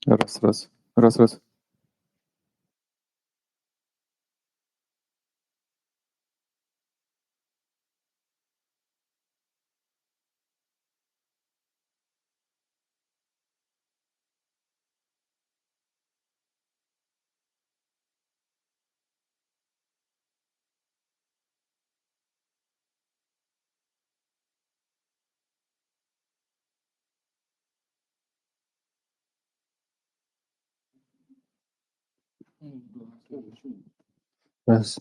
Раз. Раз.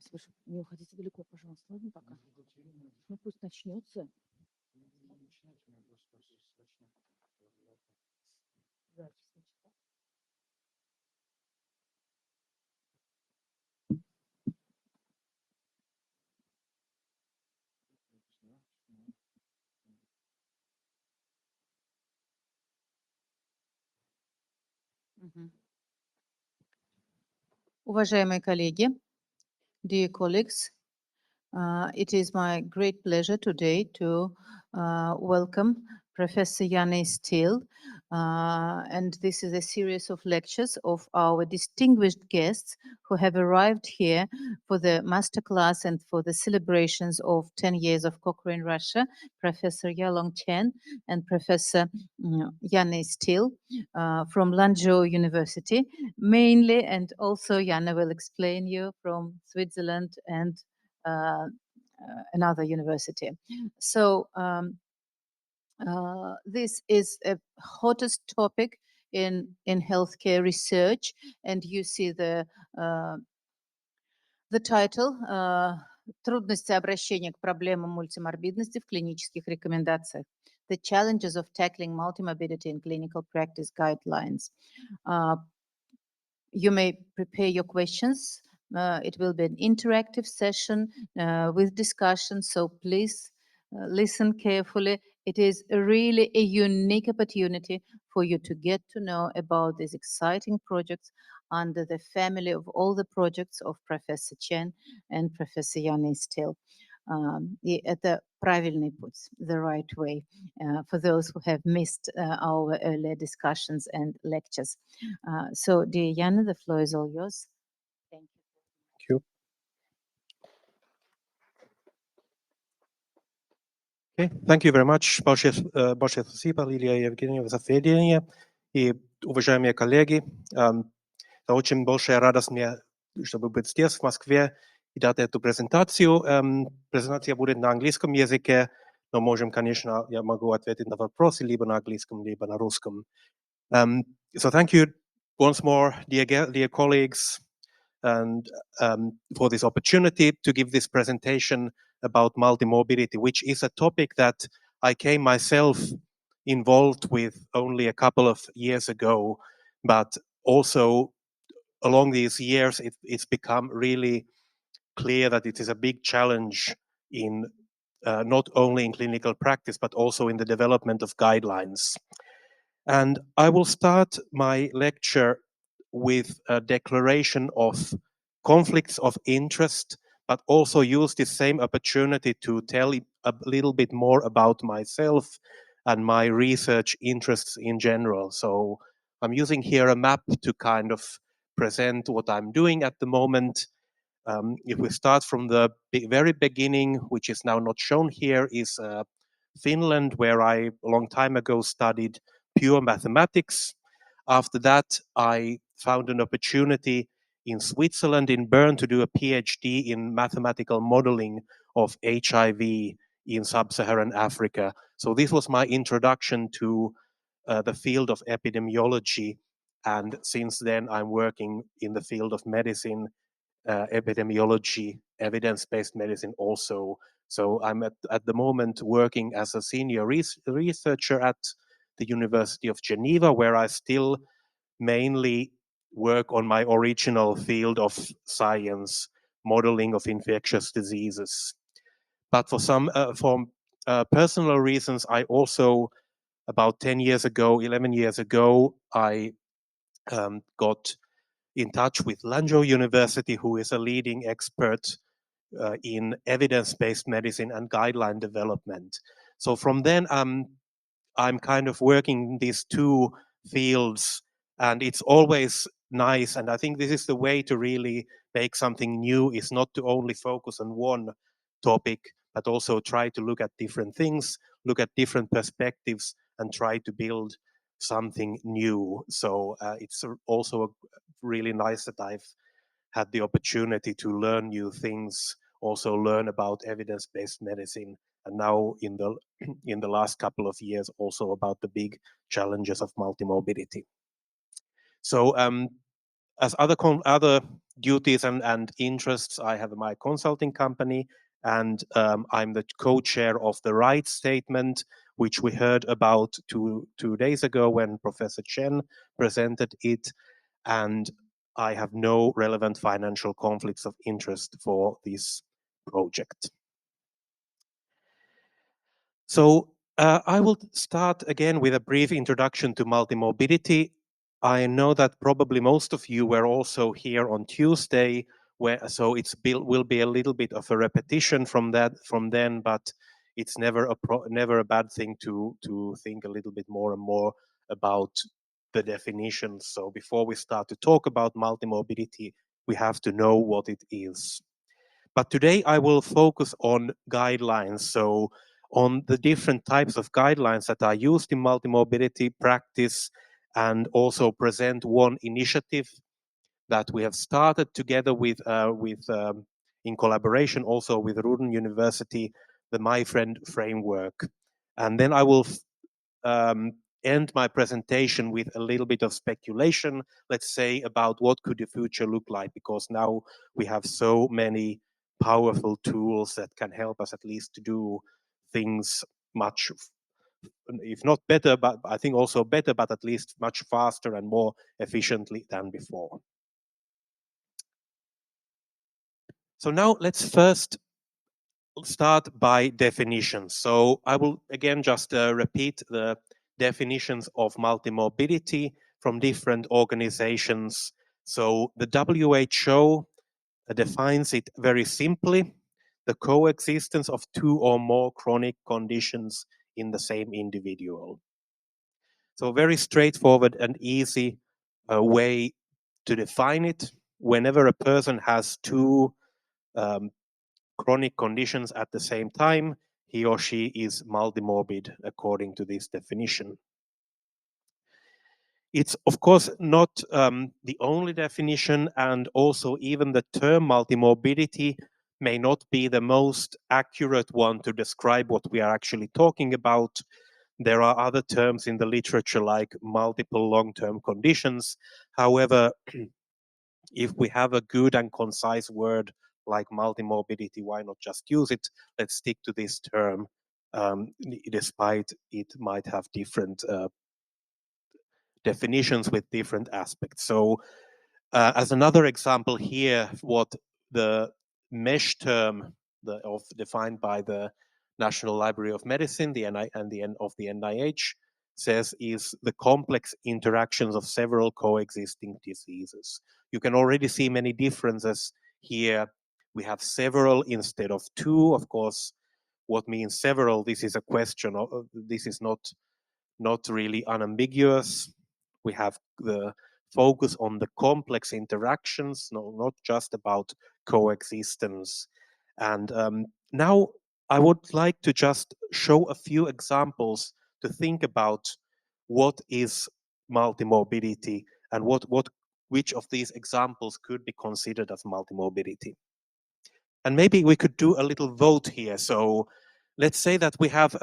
Слушай, не уходите далеко, пожалуйста. Ладно, пока. Ну пусть начнется. Уважаемые коллеги, dear colleagues, it is my great pleasure today to welcome Professor Janne Estill, and this is a series of lectures of our distinguished guests who have arrived here for the masterclass and for the celebrations of 10 years of Cochrane Russia, Professor Yalong Chen and Professor Janne Estill from Lanzhou University, mainly, and also Janne will explain you from Switzerland and another university. So this is a hottest topic in healthcare research, and you see the title «Трудности обращения к проблемам мультиморбидности в клинических рекомендациях. The challenges of tackling multimorbidity in clinical practice guidelines». You may prepare your questions. It will be an interactive session with discussion, so please listen carefully. It is really a unique opportunity for you to get to know about these exciting projects under the family of all the projects of Professor Chen and Professor Janne Estill. Это правильный путь, the right way, for those who have missed our earlier discussions and lectures. So, dear Janne, the floor is all yours. Thank you. Thank you. Okay, thank you very much. Большое спасибо, Лилия Евгеньевна, за введение. И, уважаемые коллеги, это очень большая радость мне, чтобы быть здесь, в Москве, и дать эту презентацию. Презентация будет на английском языке, но можем, конечно, я могу ответить на вопросы либо на английском, либо на русском. So thank you once more, dear colleagues, and for this opportunity to give this presentation about multimorbidity, which is a topic that I came myself involved with only a couple of years ago, but also along these years, it's become really clear that it is a big challenge in not only in clinical practice, but also in the development of guidelines. And I will start my lecture with a declaration of conflicts of interest, but also use the same opportunity to tell a little bit more about myself and my research interests in general. So I'm using here a map to kind of present what I'm doing at the moment. If we start from the very beginning, which is now not shown here, is Finland, where I a long time ago studied pure mathematics. After that, I found an opportunity in Switzerland, in Bern, to do a PhD in mathematical modeling of HIV in sub-Saharan Africa. So this was my introduction to the field of epidemiology. And since then, I'm working in the field of medicine, epidemiology, evidence-based medicine also. So I'm at the moment working as a senior researcher at the University of Geneva, where I still mainly work on my original field of science, modeling of infectious diseases. But for some personal reasons, I also, about 10 years ago, 11 years ago, I got in touch with Lanzhou University, who is a leading expert in evidence-based medicine and guideline development. So from then, I'm kind of working in these two fields, and it's always nice. And I think this is the way to really make something new, is not to only focus on one topic, but also try to look at different things, look at different perspectives, and try to build something new. So it's also really nice that I've had the opportunity to learn new things, also learn about evidence-based medicine, and now in the last couple of years also about the big challenges of multimorbidity. So as other duties and interests, I have my consulting company, and I'm the co-chair of the rights statement, which we heard about two days ago when Professor Chen presented it. And I have no relevant financial conflicts of interest for this project. So I will start again with a brief introduction to multimorbidity. I know that probably most of you were also here on Tuesday, so will be a little bit of a repetition from then, but it's never a bad thing to think a little bit more and more about the definitions. So before we start to talk about multimorbidity, we have to know what it is. But today I will focus on guidelines, so on the different types of guidelines that are used in multimorbidity practice, and also present one initiative that we have started together with in collaboration also with РУДН University, the My Friend framework. And then I will end my presentation with a little bit of speculation, let's say, about what could the future look like, because now we have so many powerful tools that can help us at least to do things much, if not better, but I think also better, but at least much faster and more efficiently than before. So now let's first start by definitions. So I will again just repeat the definitions of multimorbidity from different organizations. So the WHO defines it very simply: the coexistence of two or more chronic conditions in the same individual. So very straightforward and easy way to define it. Whenever a person has two chronic conditions at the same time, he or she is multimorbid according to this definition. It's of course not the only definition, and also even the term multimorbidity may not be the most accurate one to describe what we are actually talking about. There are other terms in the literature like multiple long-term conditions. However, if we have a good and concise word like multimorbidity, why not just use it? Let's stick to this term, despite it might have different definitions with different aspects. So as another example here, what the mesh term defined by the National Library of Medicine, the NIH, says is the complex interactions of several coexisting diseases. You can already see many differences here. We have several instead of two. Of course, what means several? This is a question. This is not really unambiguous. We have the focus on the complex interactions, not just about coexistence. And now I would like to just show a few examples to think about what is multimorbidity and which of these examples could be considered as multimorbidity. And maybe we could do a little vote here. So let's say that we have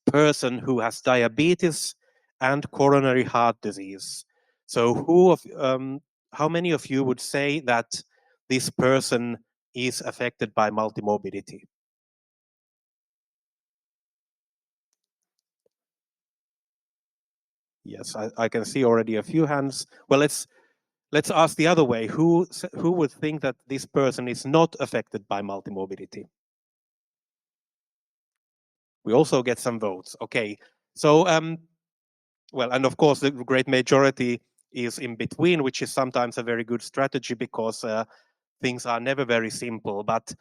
person who has diabetes and coronary heart disease. So how many of you would say that this person is affected by multimorbidity? Yes, I can see already a few hands. Well, let's ask the other way. Who would think that this person is not affected by multimorbidity? We also get some votes. Okay, so well, and of course the great majority is in between, which is sometimes a very good strategy because things are never very simple. But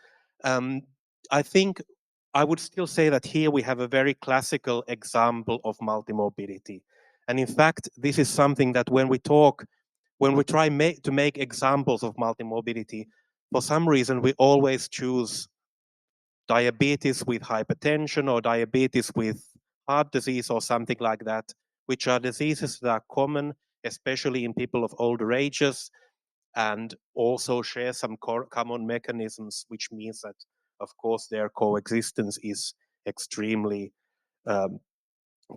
I think I would still say that here we have a very classical example of multimorbidity. And in fact, this is something that when we try to make examples of multimorbidity, for some reason we always choose diabetes with hypertension or diabetes with heart disease or something like that, which are diseases that are common, especially in people of older ages, and also share some common mechanisms, which means that, of course, their coexistence is extremely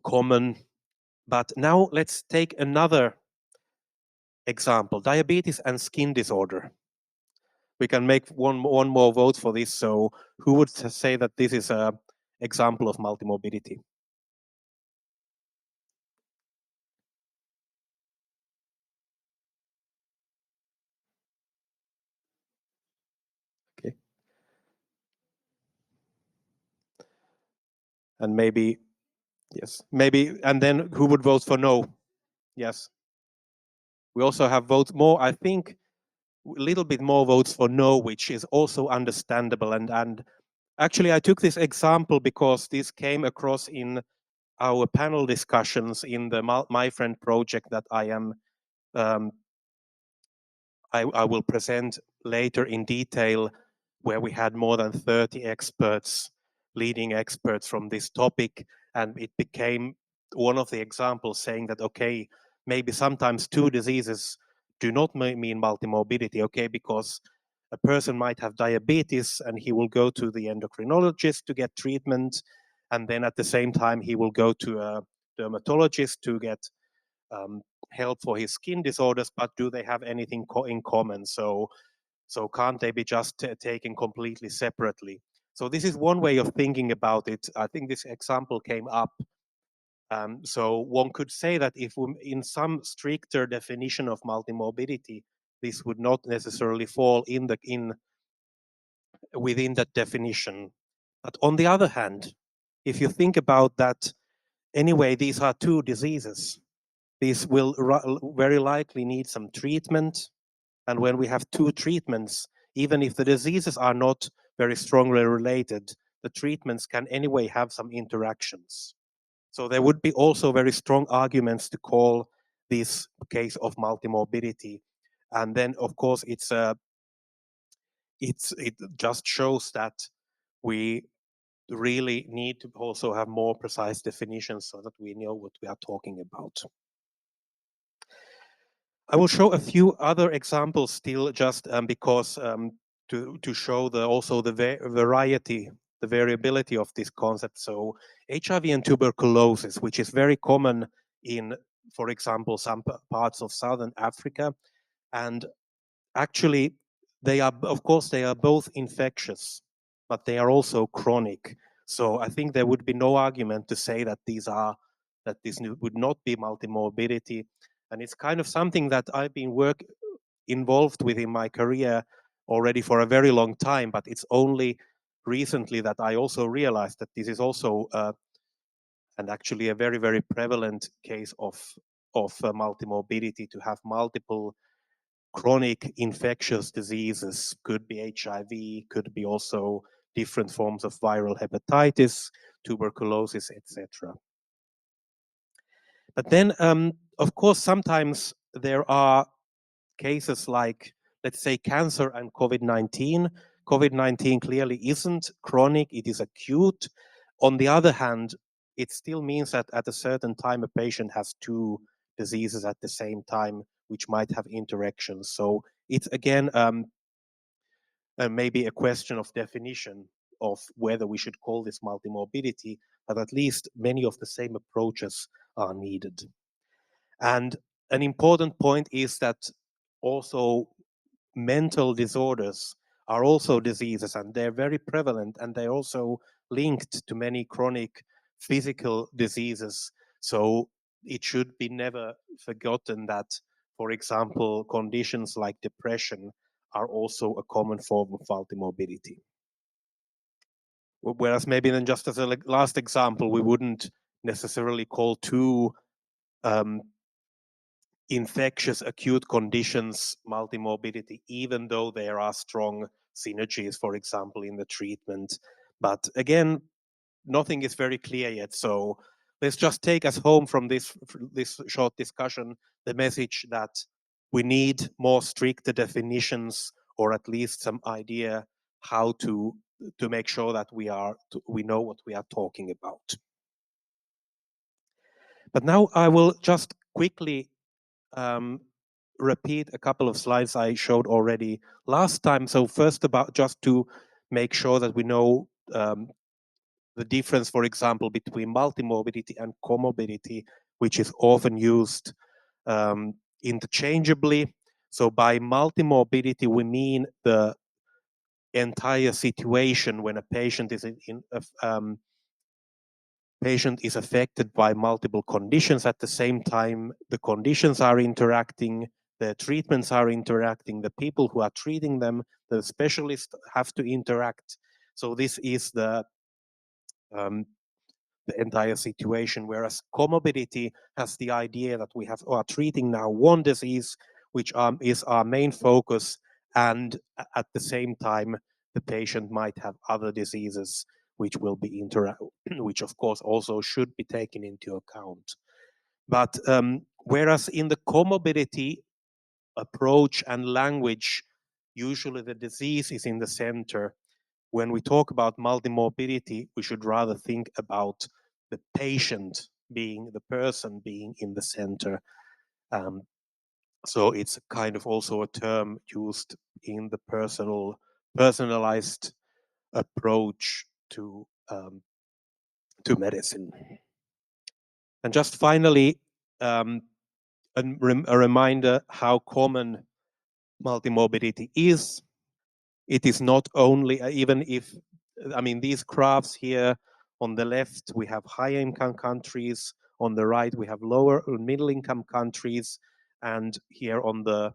common. But now let's take another example, diabetes and skin disorder. We can make one more vote for this. So who would say that this is an example of multimorbidity? Okay. And maybe, yes, maybe, and then who would vote for no? Yes. We also have votes more, I think, a little bit more votes for no, which is also understandable. And actually, I took this example because this came across in our panel discussions in the My Friend project that I will present later in detail, where we had more than 30 experts, leading experts from this topic, and it became one of the examples saying that, okay, maybe sometimes two diseases do not mean multimorbidity, okay, because a person might have diabetes and he will go to the endocrinologist to get treatment, and then at the same time he will go to a dermatologist to get help for his skin disorders, but do they have anything in common? So can't they be just taken completely separately? So this is one way of thinking about it. I think this example came up. So one could say that if in some stricter definition of multimorbidity, this would not necessarily fall within that definition. But on the other hand, if you think about that, anyway, these are two diseases. These will very likely need some treatment. And when we have two treatments, even if the diseases are not very strongly related, the treatments can anyway have some interactions. So there would be also very strong arguments to call this case of multimorbidity. And then, of course, it just shows that we really need to also have more precise definitions so that we know what we are talking about. I will show a few other examples still, just because to show also the variety, the variability of this concept. So HIV and tuberculosis, which is very common in, for example, some parts of Southern Africa, and actually they are, of course, they are both infectious, but they are also chronic. So I think there would be no argument to say that this would not be multimorbidity. And it's kind of something that I've been involved with in my career already for a very long time, but it's only recently that I also realized that this is also and actually a very, very prevalent case of multimorbidity, to have multiple chronic infectious diseases. Could be HIV, could be also different forms of viral hepatitis, tuberculosis, etc. But then, of course, sometimes there are cases like, let's say, cancer and COVID-19. COVID-19 clearly isn't chronic, it is acute. On the other hand, it still means that at a certain time a patient has two diseases at the same time, which might have interactions. So it's again maybe a question of definition of whether we should call this multimorbidity, but at least many of the same approaches are needed. And an important point is that also mental disorders are also diseases, and they're very prevalent, and they're also linked to many chronic physical diseases. So it should be never forgotten that, for example, conditions like depression are also a common form of multimorbidity. Whereas maybe then, just as a last example, we wouldn't necessarily call two infectious acute conditions multimorbidity, even though there are strong synergies, for example, in the treatment. But again, nothing is very clear yet. So let's just take us home from this short discussion the message that we need more stricter definitions, or at least some idea how to make sure that we know what we are talking about. But now I will just quickly repeat a couple of slides I showed already last time. So first, about just to make sure that we know the difference, for example, between multimorbidity and comorbidity, which is often used interchangeably. So by multimorbidity, we mean the entire situation when a patient is affected by multiple conditions at the same time. The conditions are interacting, the treatments are interacting, the people who are treating them, the specialists have to interact. So this is the entire situation, whereas comorbidity has the idea that we are treating now one disease, which is our main focus, and at the same time the patient might have other diseases which will be which of course also should be taken into account. But whereas in the comorbidity approach and language, usually the disease is in the center. When we talk about multimorbidity, we should rather think about the patient being, the person being in the center. So it's kind of also a term used in the personalized approach to medicine. And just finally, a reminder how common multimorbidity is. It is not only, even if, I mean, these graphs here on the left, we have higher income countries. On the right, we have lower or middle income countries. And here on the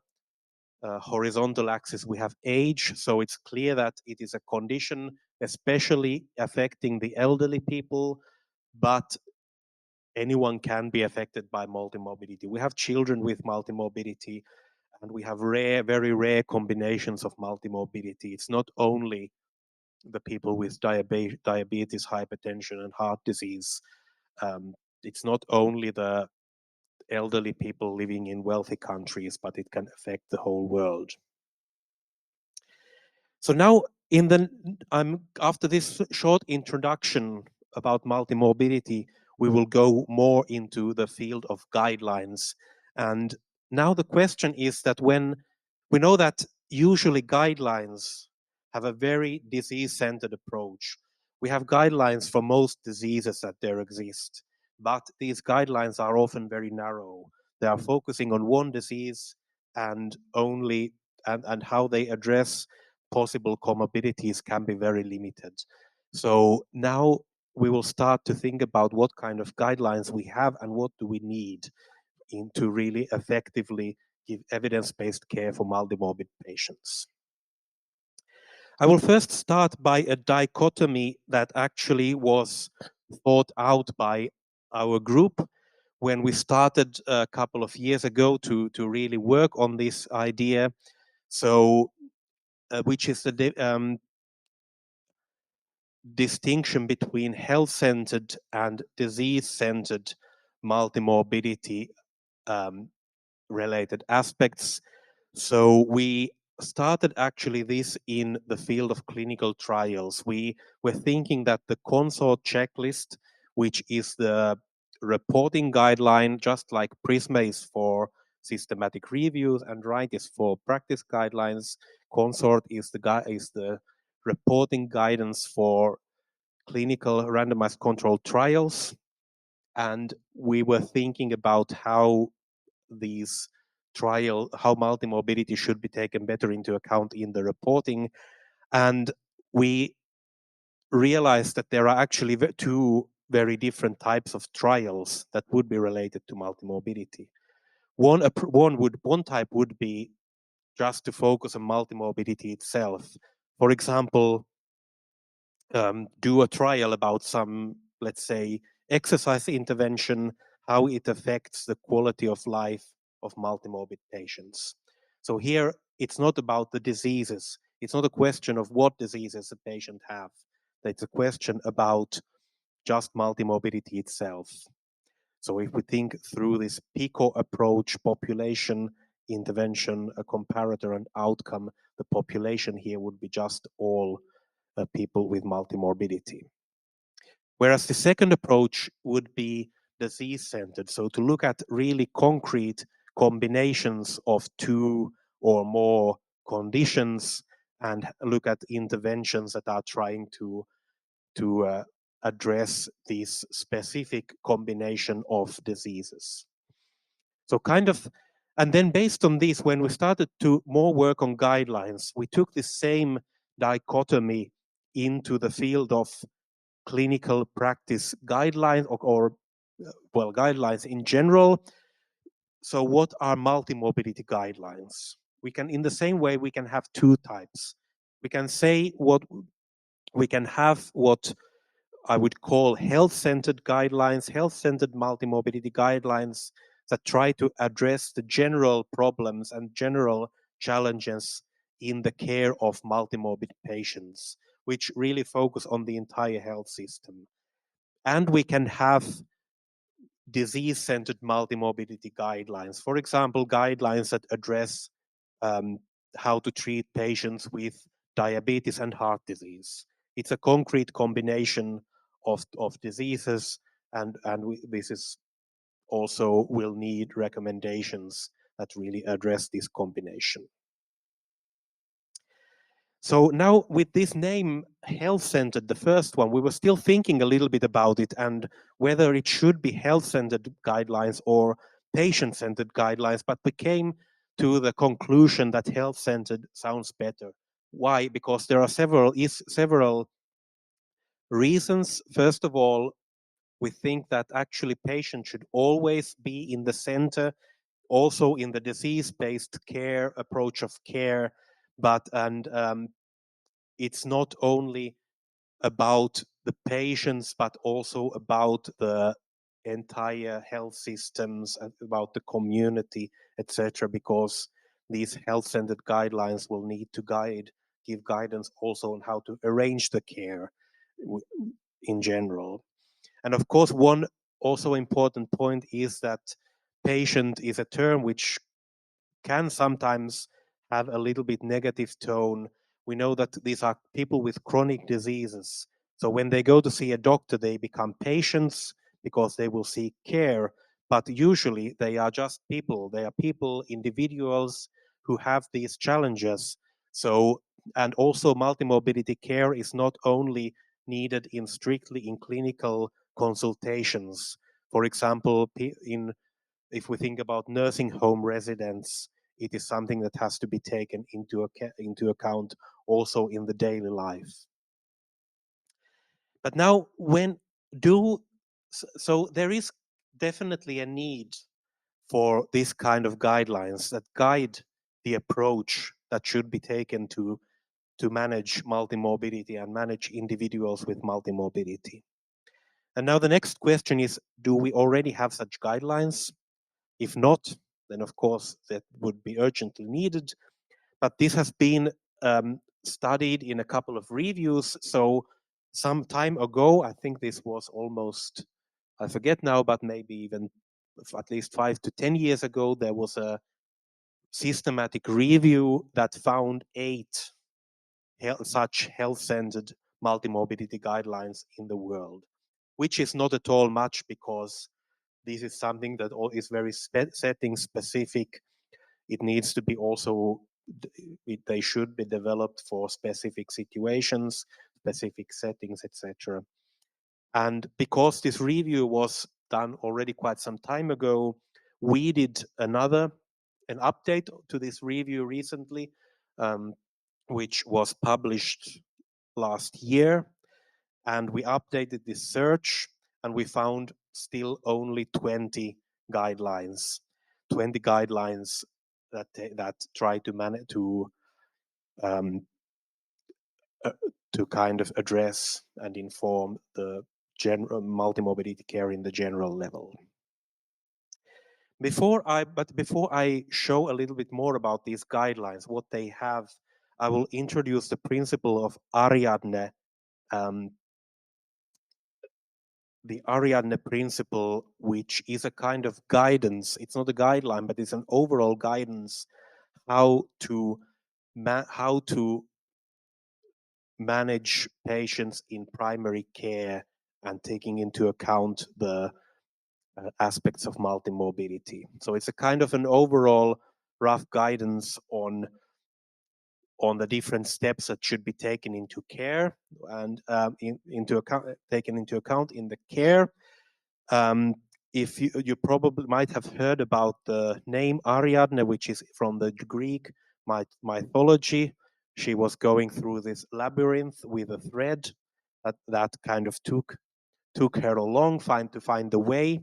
horizontal axis, we have age. So it's clear that it is a condition, especially affecting the elderly people, but anyone can be affected by multimorbidity. We have children with multimorbidity, and we have very rare combinations of multimorbidity. It's not only the people with diabetes, hypertension, and heart disease. It's not only the elderly people living in wealthy countries, but it can affect the whole world. So now After this short introduction about multimorbidity, we will go more into the field of guidelines. And now the question is that when we know that usually guidelines have a very disease-centered approach. We have guidelines for most diseases that there exist, but these guidelines are often very narrow. They are focusing on one disease and only and how they address possible comorbidities can be very limited. So now we will start to think about what kind of guidelines we have and what do we need to really effectively give evidence-based care for multimorbid patients. I will first start by a dichotomy that actually was thought out by our group when we started a couple of years ago to really work on this idea. So, which is the distinction between health-centered and disease-centered multimorbidity related aspects. So we started actually this in the field of clinical trials. We were thinking that the consort checklist, which is the reporting guideline, just like PRISMA is for systematic reviews and RIGHT is for practice guidelines, consort is the reporting guidance for clinical randomized controlled trials. And we were thinking about how multimorbidity should be taken better into account in the reporting. And we realized that there are actually two very different types of trials that would be related to multimorbidity. One type would be just to focus on multimorbidity itself. For example, do a trial about some, let's say, exercise intervention, how it affects the quality of life of multimorbid patients. So here, it's not about the diseases. It's not a question of what diseases a patient have. It's a question about just multimorbidity itself. So if we think through this PICO approach, population, intervention, a comparator, and outcome, the population here would be just all people with multimorbidity. Whereas the second approach would be disease-centered, so to look at really concrete combinations of two or more conditions and look at interventions that are trying to address this specific combination of diseases. So and then based on this, when we started to more work on guidelines, we took the same dichotomy into the field of clinical practice guidelines or guidelines in general. So what are multimorbidity guidelines? In the same way, we can have two types. We can have what I would call health-centered guidelines, health-centered multimorbidity guidelines that try to address the general problems and general challenges in the care of multimorbid patients, which really focus on the entire health system. And we can have disease-centered multimorbidity guidelines. For example, guidelines that address how to treat patients with diabetes and heart disease. It's a concrete combination of diseases, and this is also will need recommendations that really address this combination. So now with this name, health-centered, the first one, we were still thinking a little bit about it and whether it should be health-centered guidelines or patient-centered guidelines, but we came to the conclusion that health-centered sounds better. Why? Because there are several reasons. First of all, we think that actually patients should always be in the center, also in the disease-based care approach of care, it's not only about the patients, but also about the entire health systems, about the community, etc., because these health-centered guidelines will need to give guidance also on how to arrange the care in general. And of course, one also important point is that patient is a term which can sometimes have a little bit negative tone we know that these are people with chronic diseases. So when they go to see a doctor, they become patients because they will seek care. But usually they are just people. They are people, individuals who have these challenges. So, and also multimorbidity care is not only needed strictly in clinical consultations. For example, if we think about nursing home residents, it is something that has to be taken into account also in the daily life. But now, so there is definitely a need for this kind of guidelines that guide the approach that should be taken to manage multimorbidity and manage individuals with multimorbidity. And now the next question is, do we already have such guidelines? If not, then of course that would be urgently needed. But this has been studied in a couple of reviews. So some time ago, I think this was almost, I forget now, but maybe even at least 5 to 10 years ago, there was a systematic review that found 8 such health-centered multimorbidity guidelines in the world, which is not at all much because this is something that is very setting specific. It needs to be also, they should be developed for specific situations, specific settings, etc. And because this review was done already quite some time ago, we did an update to this review recently, which was published last year. And we updated this search and we found still only 20 guidelines that try to manage to kind of address and inform the general multimorbidity care in the general level. Before I show a little bit more about these guidelines, what they have, I will introduce the principle of Ariadne, the Ariadne principle, which is a kind of guidance. It's not a guideline, but it's an overall guidance how to manage patients in primary care and taking into account the aspects of multimorbidity. So it's a kind of an overall rough guidance on the different steps that should be taken into care and taken into account in the care. If you probably might have heard about the name Ariadne, which is from the Greek mythology. She was going through this labyrinth with a thread that kind of took her along to find the way.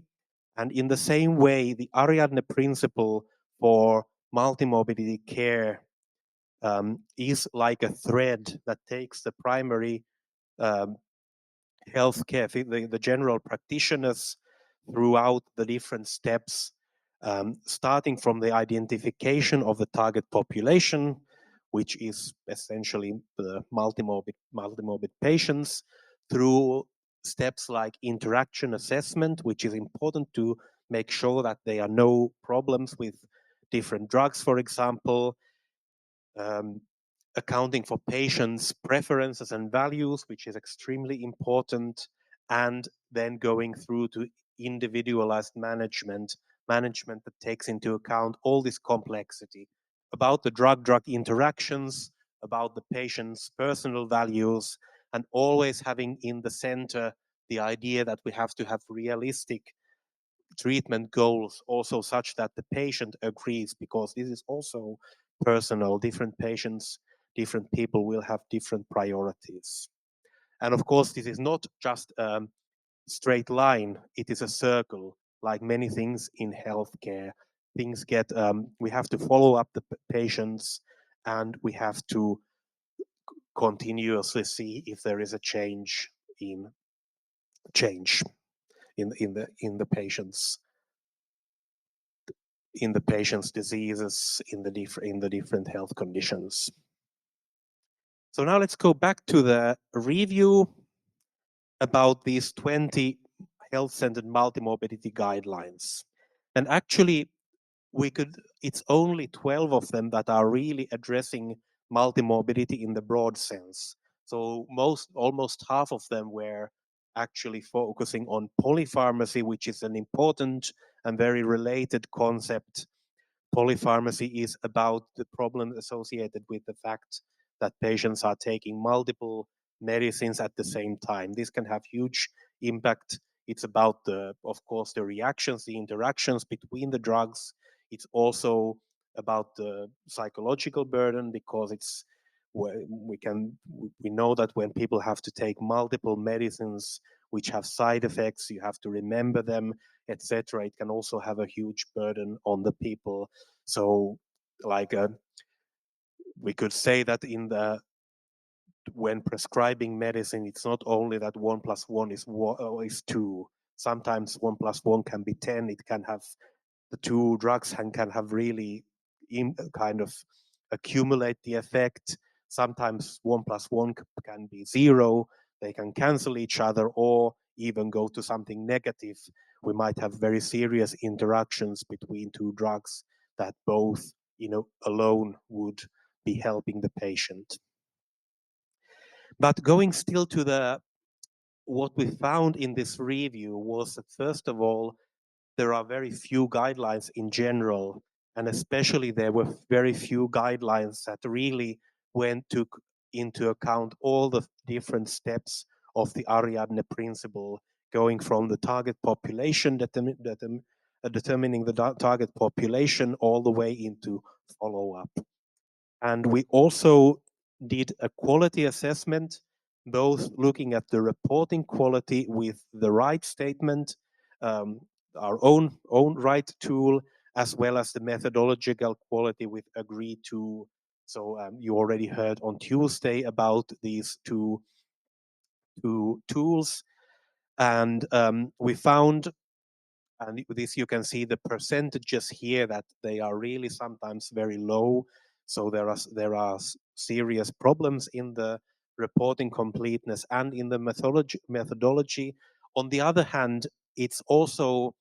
And in the same way, the Ariadne principle for multimorbidity care is like a thread that takes the primary healthcare, the general practitioners throughout the different steps, starting from the identification of the target population, which is essentially the multimorbid patients, through steps like interaction assessment, which is important to make sure that there are no problems with different drugs, for example, accounting for patients' preferences and values, which is extremely important, and then going through to individualized management that takes into account all this complexity about the drug-drug interactions, about the patient's personal values, and always having in the center the idea that we have to have realistic treatment goals, also such that the patient agrees, because this is also personal. Different patients, different people will have different priorities. And of course, this is not just a straight line, it is a circle. Like many things in healthcare, things get, we have to follow up the patients, and we have to continuously see if there is a change in the patient's diseases, in the different health conditions. So now let's go back to the review about these 20 health-centered multimorbidity guidelines. And actually, it's only 12 of them that are really addressing multimorbidity in the broad sense. So almost half of them were actually focusing on polypharmacy, which is an important and very related concept. Polypharmacy is about the problem associated with the fact that patients are taking multiple medicines at the same time. This can have huge impact. It's about of course, the reactions, the interactions between the drugs. It's also about the psychological burden, because we know that when people have to take multiple medicines which have side effects, you have to remember them, etc. It can also have a huge burden on the people. So, like, we could say that when prescribing medicine, it's not only that 1 + 1 is 2. Sometimes 1 + 1 can be 10. It can have the two drugs can have really kind of accumulate the effect. Sometimes 1 + 1 can be 0. They can cancel each other or even go to something negative. We might have very serious interactions between two drugs that both, alone would be helping the patient. But going still to what we found in this review was that, first of all, there are very few guidelines in general, and especially there were very few guidelines that really took into account all the different steps of the Ariadne principle, going from the target population, determining the target population, all the way into follow-up. And we also did a quality assessment, both looking at the reporting quality with the right statement, our own right tool, as well as the methodological quality with agree-to. So you already heard on Tuesday about these two tools, and we found, and this you can see the percentages here, that they are really sometimes very low. So there are serious problems in the reporting completeness and in the methodology. On the other hand, it's also,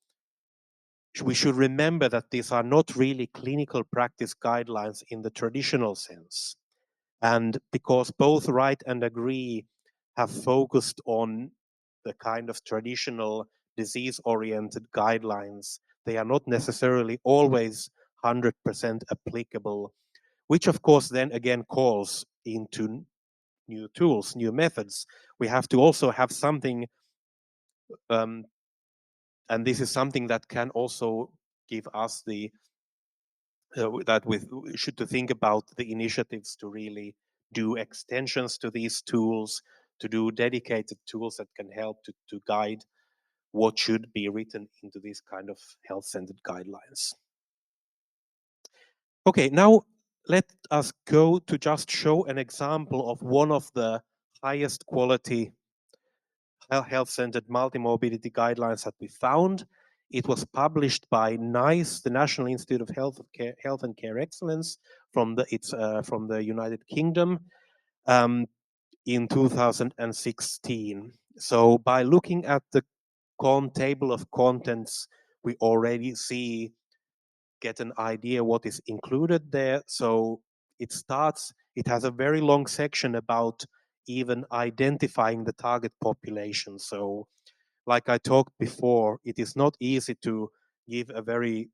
we should remember that these are not really clinical practice guidelines in the traditional sense. And because both Write and Agree have focused on the kind of traditional disease-oriented guidelines, they are not necessarily always 100% applicable, which of course then again calls into new tools, new methods. We have to also have something, and this is something that can also give us should to think about the initiatives to really do extensions to these tools, to do dedicated tools that can help to guide what should be written into these kind of health-centered guidelines. Okay, now let us go to just show an example of one of the highest quality health-centered multimorbidity guidelines that we found. It was published by NICE, the National Institute of Health and Care Excellence, from the United Kingdom, in 2016. So by looking at the table of contents, we already get an idea what is included there. So it has a very long section about even identifying the target population. So like I talked before, it is not easy to give an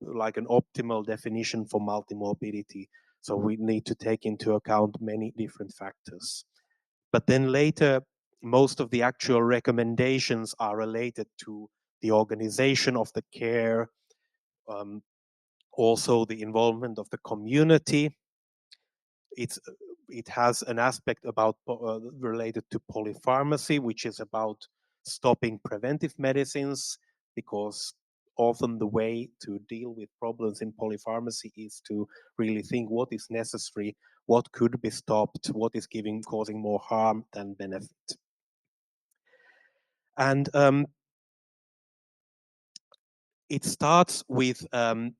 optimal definition for multimorbidity. So we need to take into account many different factors. But then later, most of the actual recommendations are related to the organization of the care, also the involvement of the community. It has an aspect about related to polypharmacy, which is about stopping preventive medicines, because often the way to deal with problems in polypharmacy is to really think what is necessary, what could be stopped, what is causing more harm than benefit. And it starts with a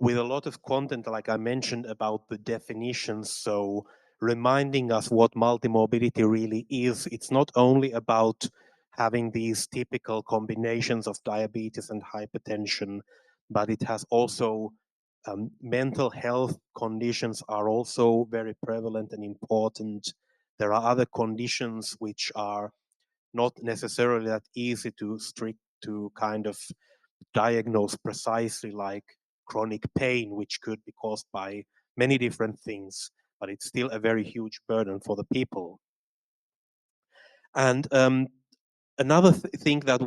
lot of content, like I mentioned, about the definitions. So reminding us what multimorbidity really is. It's not only about having these typical combinations of diabetes and hypertension, but it has also mental health conditions are also very prevalent and important. There are other conditions which are not necessarily that easy to kind of diagnose precisely, like chronic pain, which could be caused by many different things, but it's still a very huge burden for the people. And another thing that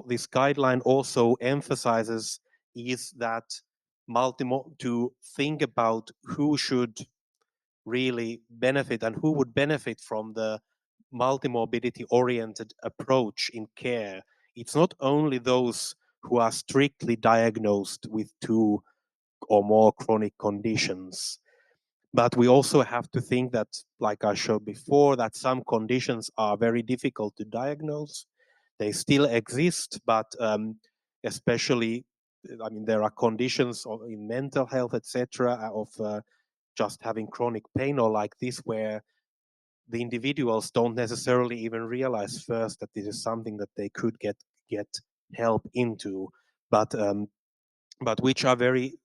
this guideline also emphasizes is that to think about who should really benefit and who would benefit from the multimorbidity oriented approach in care. It's not only those who are strictly diagnosed with 2 or more chronic conditions, but we also have to think that, like I showed before, that some conditions are very difficult to diagnose. They still exist, but especially, I mean, there are conditions in mental health, etc., of just having chronic pain or like this, where the individuals don't necessarily even realize first that this is something that they could get help into, but which are very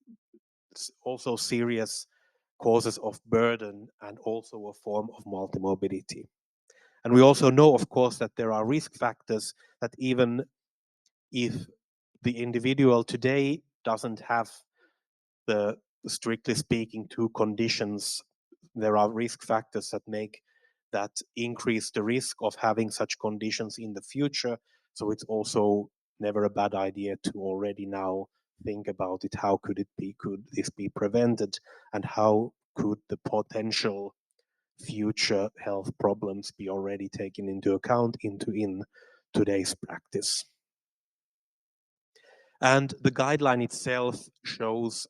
also serious causes of burden and also a form of multimorbidity. And we also know, of course, that there are risk factors that even if the individual today doesn't have the, strictly speaking, 2 conditions, there are risk factors that increase the risk of having such conditions in the future. So it's also never a bad idea to already now think about it. How could this be prevented, and how could the potential future health problems be already taken into account in today's practice? And the guideline itself shows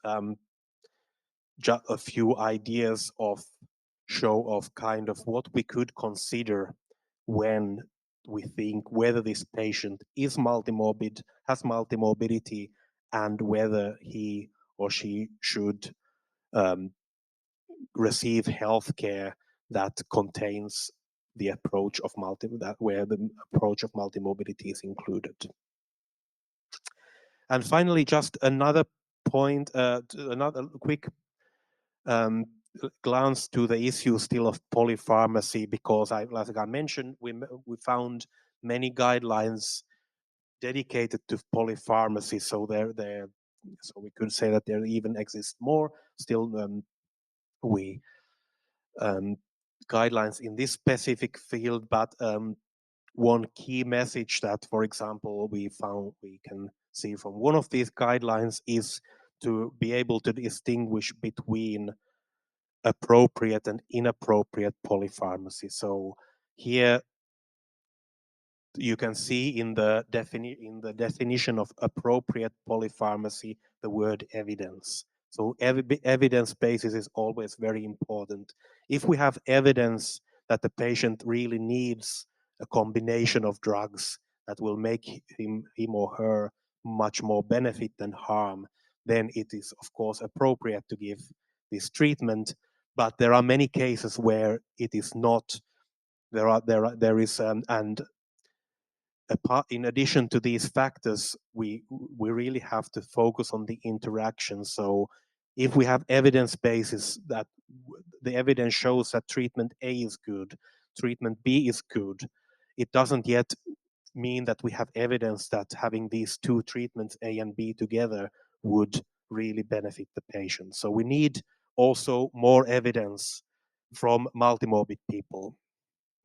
just a few ideas of kind of what we could consider when we think whether this patient is multimorbid, has multimorbidity, and whether he or she should receive health care that contains the approach of where the approach of multimorbidity is included. And finally, just another point, another quick glance to the issue still of polypharmacy, because like I mentioned, we found many guidelines dedicated to polypharmacy. So so we could say that there even exist more still guidelines in this specific field. But one key message that, for example, we can see from one of these guidelines is to be able to distinguish between appropriate and inappropriate polypharmacy. So here you can see in the definition of appropriate polypharmacy the word evidence. So evidence basis is always very important. If we have evidence that the patient really needs a combination of drugs that will make him or her much more benefit than harm, then it is of course appropriate to give this treatment. But there are many cases where it is not. There is and in addition to these factors, we really have to focus on the interaction. So if we have evidence basis that the evidence shows that treatment A is good, treatment B is good, it doesn't yet mean that we have evidence that having these 2 treatments, A and B, together would really benefit the patient. So we need also more evidence from multimorbid people,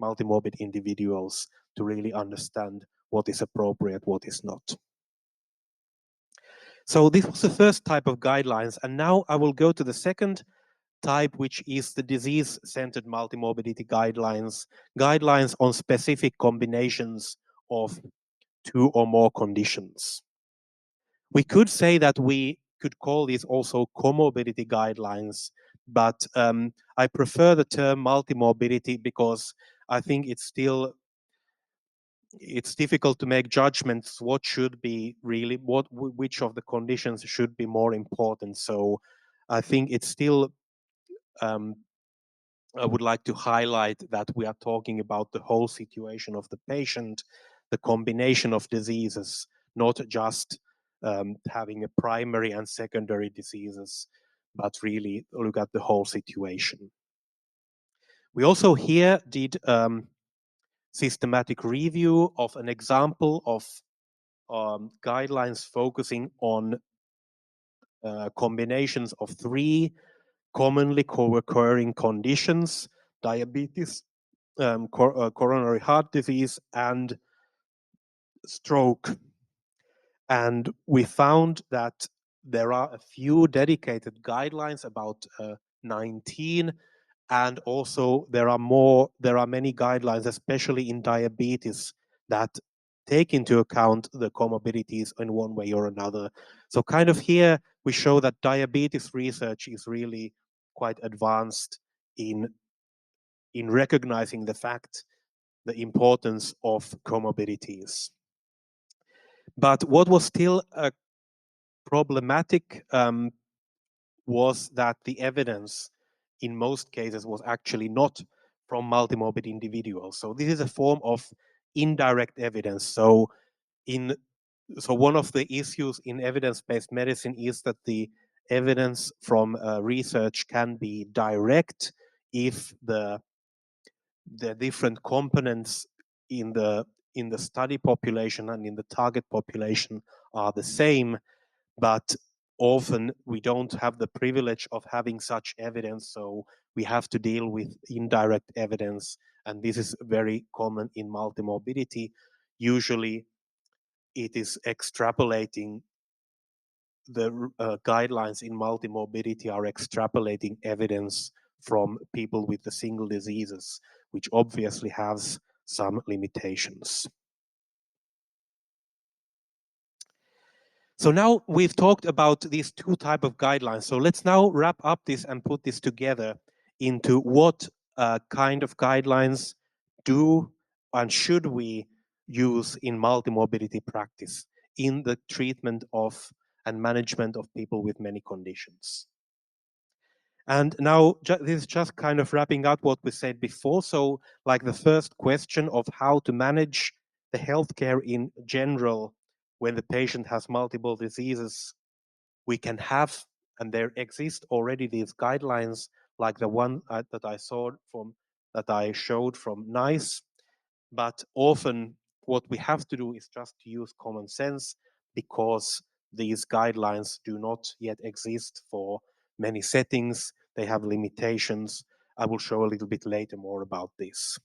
multimorbid individuals, to really understand what is appropriate, what is not. So this was the first type of guidelines, and now I will go to the second type, which is the disease-centered multimorbidity guidelines on specific combinations of 2 or more conditions. We could say that we could call these also comorbidity guidelines, but I prefer the term multimorbidity because I think it's difficult to make judgments what should be really which of the conditions should be more important. So I think it's still I would like to highlight that we are talking about the whole situation of the patient, the combination of diseases, not just having a primary and secondary diseases, but really look at the whole situation. We also here did systematic review of an example of guidelines focusing on combinations of 3 commonly co-occurring conditions: diabetes, coronary heart disease, and stroke. And we found that there are a few dedicated guidelines, about 19, and also there are many guidelines, especially in diabetes, that take into account the comorbidities in one way or another. So kind of here we show that diabetes research is really quite advanced in recognizing the importance of comorbidities. But what was still problematic was that the evidence in most cases was actually not from multimorbid individuals. So this is a form of indirect evidence. So one of the issues in evidence-based medicine is that the evidence from research can be direct if the different components in the study population and in the target population are the same, but often we don't have the privilege of having such evidence, so we have to deal with indirect evidence, and this is very common in multimorbidity. Usually it is extrapolating the guidelines in multimorbidity are extrapolating evidence from people with the single diseases, which obviously has some limitations. So now we've talked about these 2 types of guidelines. So let's now wrap up this and put this together into what kind of guidelines do and should we use in multimorbidity practice in the treatment of and management of people with many conditions. And now this is just kind of wrapping up what we said before. So like the first question of how to manage the healthcare in general when the patient has multiple diseases, we can have, and there exist already these guidelines like the one that I showed from NICE, but often what we have to do is just to use common sense, because these guidelines do not yet exist for many settings. They have limitations. I will show a little bit later more about this.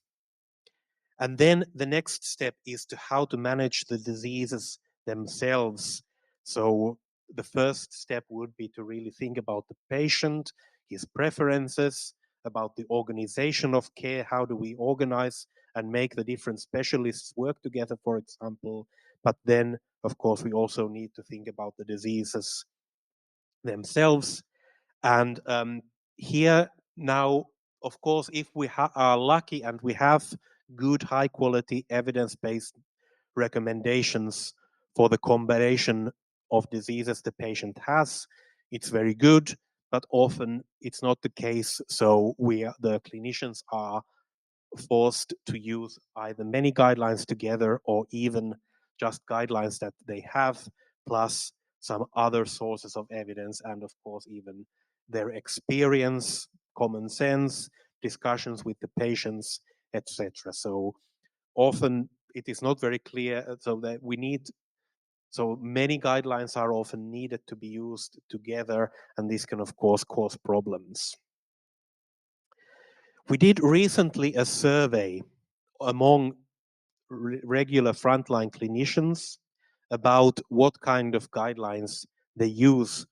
And then the next step is to how to manage the diseases themselves. So the first step would be to really think about the patient, his preferences, about the organization of care. How do we organize and make the different specialists work together, for example? But then, of course, we also need to think about the diseases themselves. And here now, of course, if we are lucky and we have good, high quality, evidence-based recommendations for the combination of diseases the patient has, it's very good, but often it's not the case. So the clinicians are forced to use either many guidelines together or even just guidelines that they have, plus some other sources of evidence, and of course even their experience, common sense, discussions with the patients, etc. So often it is not very clear, so that so many guidelines are often needed to be used together, and this can of course cause problems. We did recently a survey among regular frontline clinicians about what kind of guidelines they use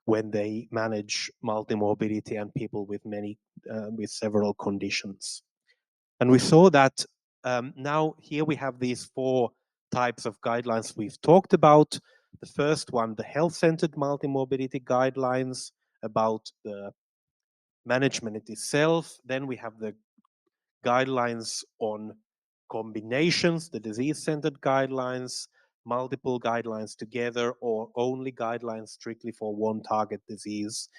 when they manage multimorbidity and people with with several conditions. And we saw that now here we have these 4 types of guidelines we've talked about. The first one, the health-centered multimorbidity guidelines about the management itself. Then we have the guidelines on combinations, the disease-centered guidelines, multiple guidelines together, or only guidelines strictly for one target disease.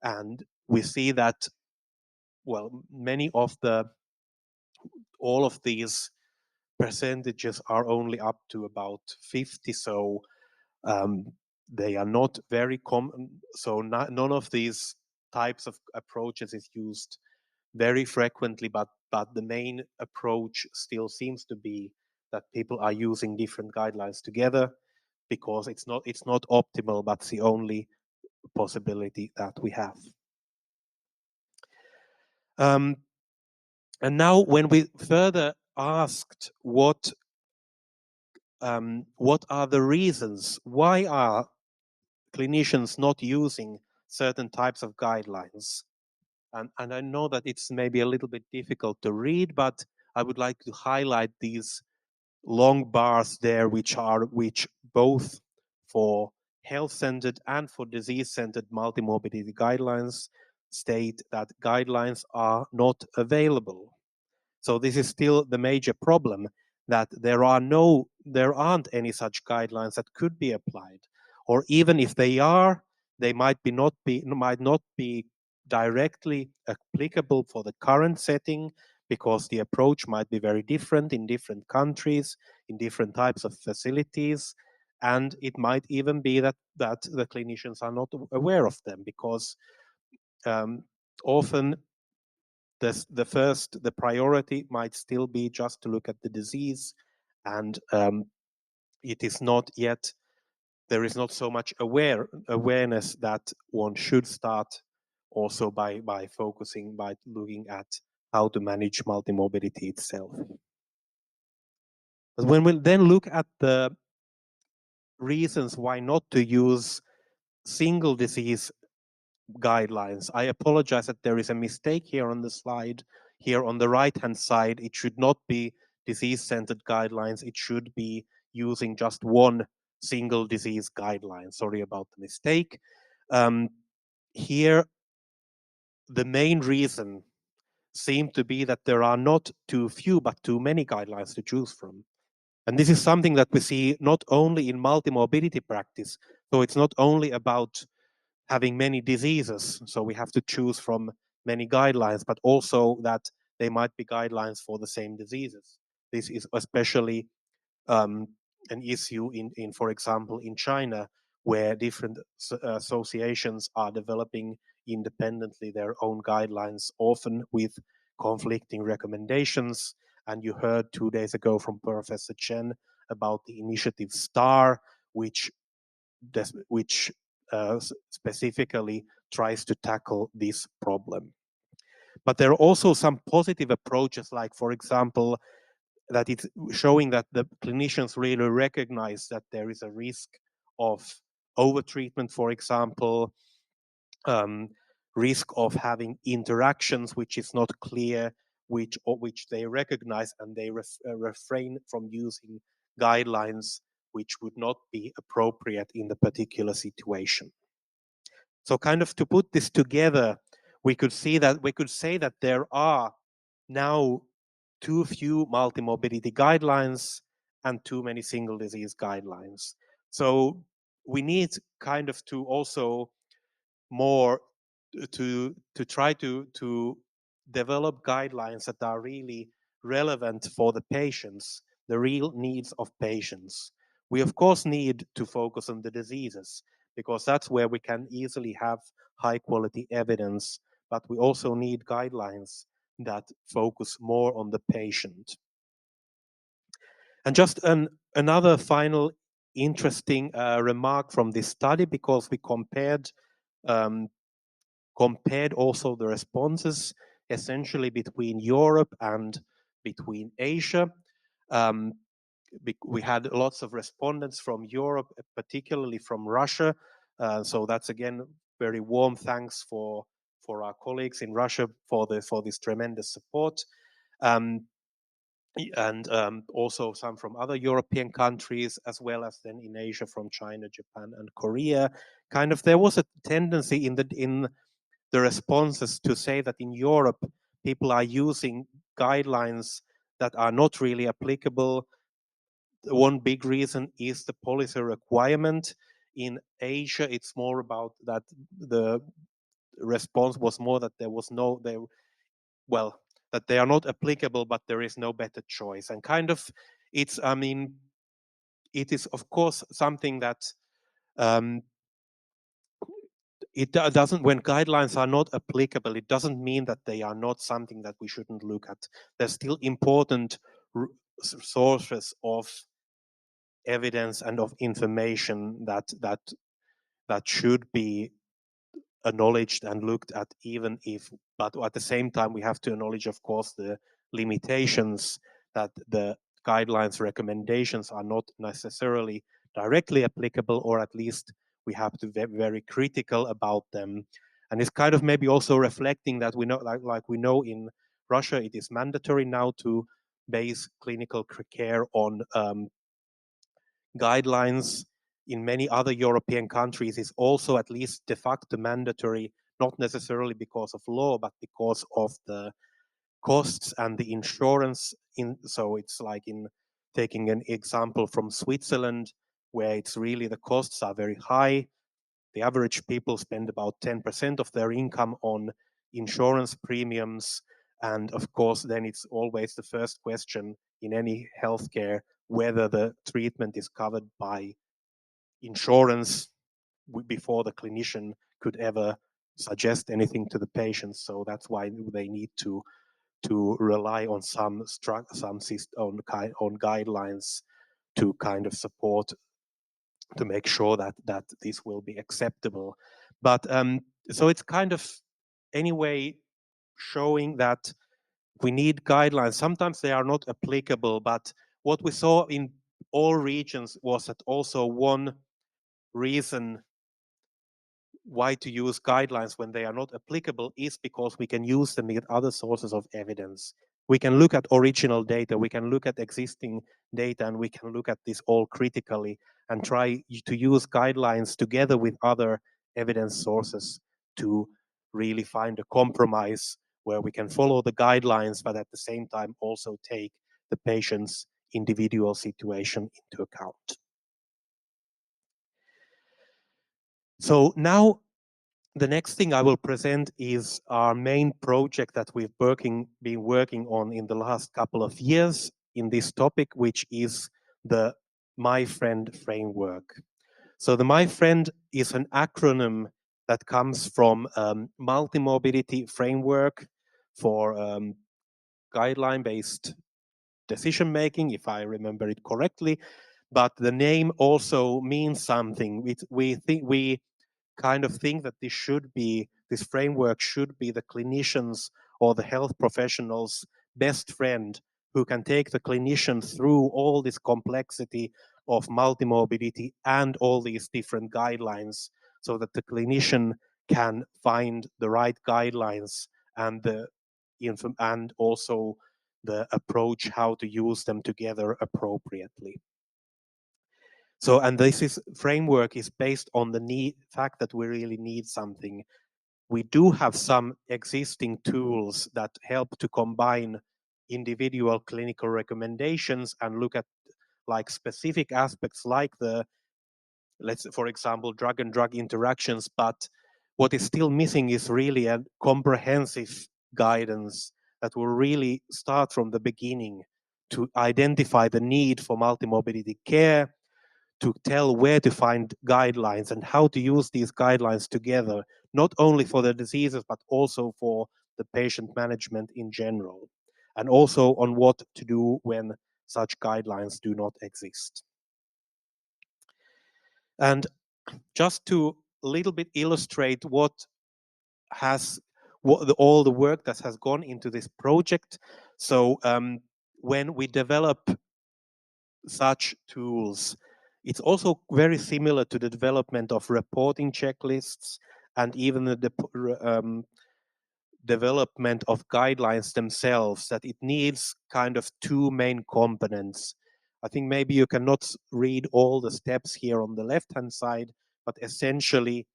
And we see that, well, all of these percentages are only up to about 50. So they are not very common. So none of these types of approaches is used very frequently, but the main approach still seems to be that people are using different guidelines together because it's not optimal, but it's the only possibility that we have. And now, when we further asked what are the reasons, why are clinicians not using certain types of guidelines? And I know that it's maybe a little bit difficult to read, but I would like to highlight these long bars there, which both for health-centered and for disease-centered multimorbidity guidelines state that guidelines are not available. So this is still the major problem, that there aren't any such guidelines that could be applied, or even if they are, they might not be directly applicable for the current setting, because the approach might be very different in different countries, in different types of facilities, and it might even be that the clinicians are not aware of them, because often the priority might still be just to look at the disease, and it is not yet, there is not so much awareness that one should start also by looking at how to manage multimorbidity itself. But when we then look at the reasons why not to use single disease guidelines, I apologize that there is a mistake here on the slide. Here on the right-hand side, it should not be disease-centered guidelines. It should be using just one single disease guideline. Sorry about the mistake. Here, the main reason seemed to be that there are not too few, but too many guidelines to choose from. And this is something that we see not only in multimorbidity practice, so it's not only about having many diseases, so we have to choose from many guidelines, but also that they might be guidelines for the same diseases. This is especially an issue in, for example, in China, where different associations are developing independently their own guidelines, often with conflicting recommendations. And you heard 2 days ago from Professor Chen about the initiative STAR, which specifically tries to tackle this problem. But there are also some positive approaches, like, for example, that it's showing that the clinicians really recognize that there is a risk of overtreatment, for example, risk of having interactions which is not clear, which they recognize, and they refrain from using guidelines which would not be appropriate in the particular situation. So kind of to put this together, we could say that there are now too few multimorbidity guidelines and too many single disease guidelines. So we need kind of to also more to try to develop guidelines that are really relevant for the patients, the real needs of patients. We of course need to focus on the diseases, because that's where we can easily have high quality evidence, but we also need guidelines that focus more on the patient. And just another final interesting remark from this study, because we compared also the responses essentially between Europe and between Asia. We had lots of respondents from Europe, particularly from Russia. So that's again very warm thanks for our colleagues in Russia for this tremendous support. And also some from other European countries, as well as then in Asia from China, Japan, and Korea. Kind of there was a tendency in the responses to say that in Europe, people are using guidelines that are not really applicable. One big reason is the policy requirement. In Asia, it's more about that the response was more that there was that they are not applicable, but there is no better choice. And kind of, it is of course something that It doesn't, when guidelines are not applicable, it doesn't mean that they are not something that we shouldn't look at. They're still important sources of evidence and of information that should be acknowledged and looked at, even if, but at the same time, we have to acknowledge, of course, the limitations that the guidelines recommendations are not necessarily directly applicable, or at least we have to be very critical about them. And it's kind of maybe also reflecting that we know, like we know in Russia, it is mandatory now to base clinical care on guidelines. In many other European countries is also at least de facto mandatory, not necessarily because of law, but because of the costs and the insurance. So it's like in taking an example from Switzerland, where it's really the costs are very high. The average people spend about 10% of their income on insurance premiums. And of course, then it's always the first question in any healthcare, whether the treatment is covered by insurance before the clinician could ever suggest anything to the patients. So that's why they need to rely on some guidelines to kind of support, to make sure that this will be acceptable. But so it's kind of anyway showing that we need guidelines. Sometimes they are not applicable, but what we saw in all regions was that also one reason why to use guidelines when they are not applicable is because we can use them with other sources of evidence. We can look at original data, we can look at existing data, and we can look at this all critically and try to use guidelines together with other evidence sources to really find a compromise where we can follow the guidelines, but at the same time also take the patient's individual situation into account. So now the next thing I will present is our main project that we've been working on in the last couple of years in this topic, which is the My Friend framework. So the My Friend is an acronym that comes from multimorbidity framework for guideline-based decision making, if I remember it correctly. But the name also means something. We kind of think that this framework should be the clinicians or the health professionals' best friend, who can take the clinician through all this complexity of multimorbidity and all these different guidelines, so that the clinician can find the right guidelines and also the approach how to use them together appropriately. So, and this framework is based on the fact that we really need something. We do have some existing tools that help to combine individual clinical recommendations and look at like specific aspects like for example, drug and drug interactions. But what is still missing is really a comprehensive guidance that will really start from the beginning to identify the need for multimorbidity care, to tell where to find guidelines and how to use these guidelines together, not only for the diseases, but also for the patient management in general, and also on what to do when such guidelines do not exist. And just to a little bit illustrate all the work that has gone into this project. So when we develop such tools, it's also very similar to the development of reporting checklists and even the development of guidelines themselves, that it needs kind of two main components. I think maybe you cannot read all the steps here on the left-hand side, but essentially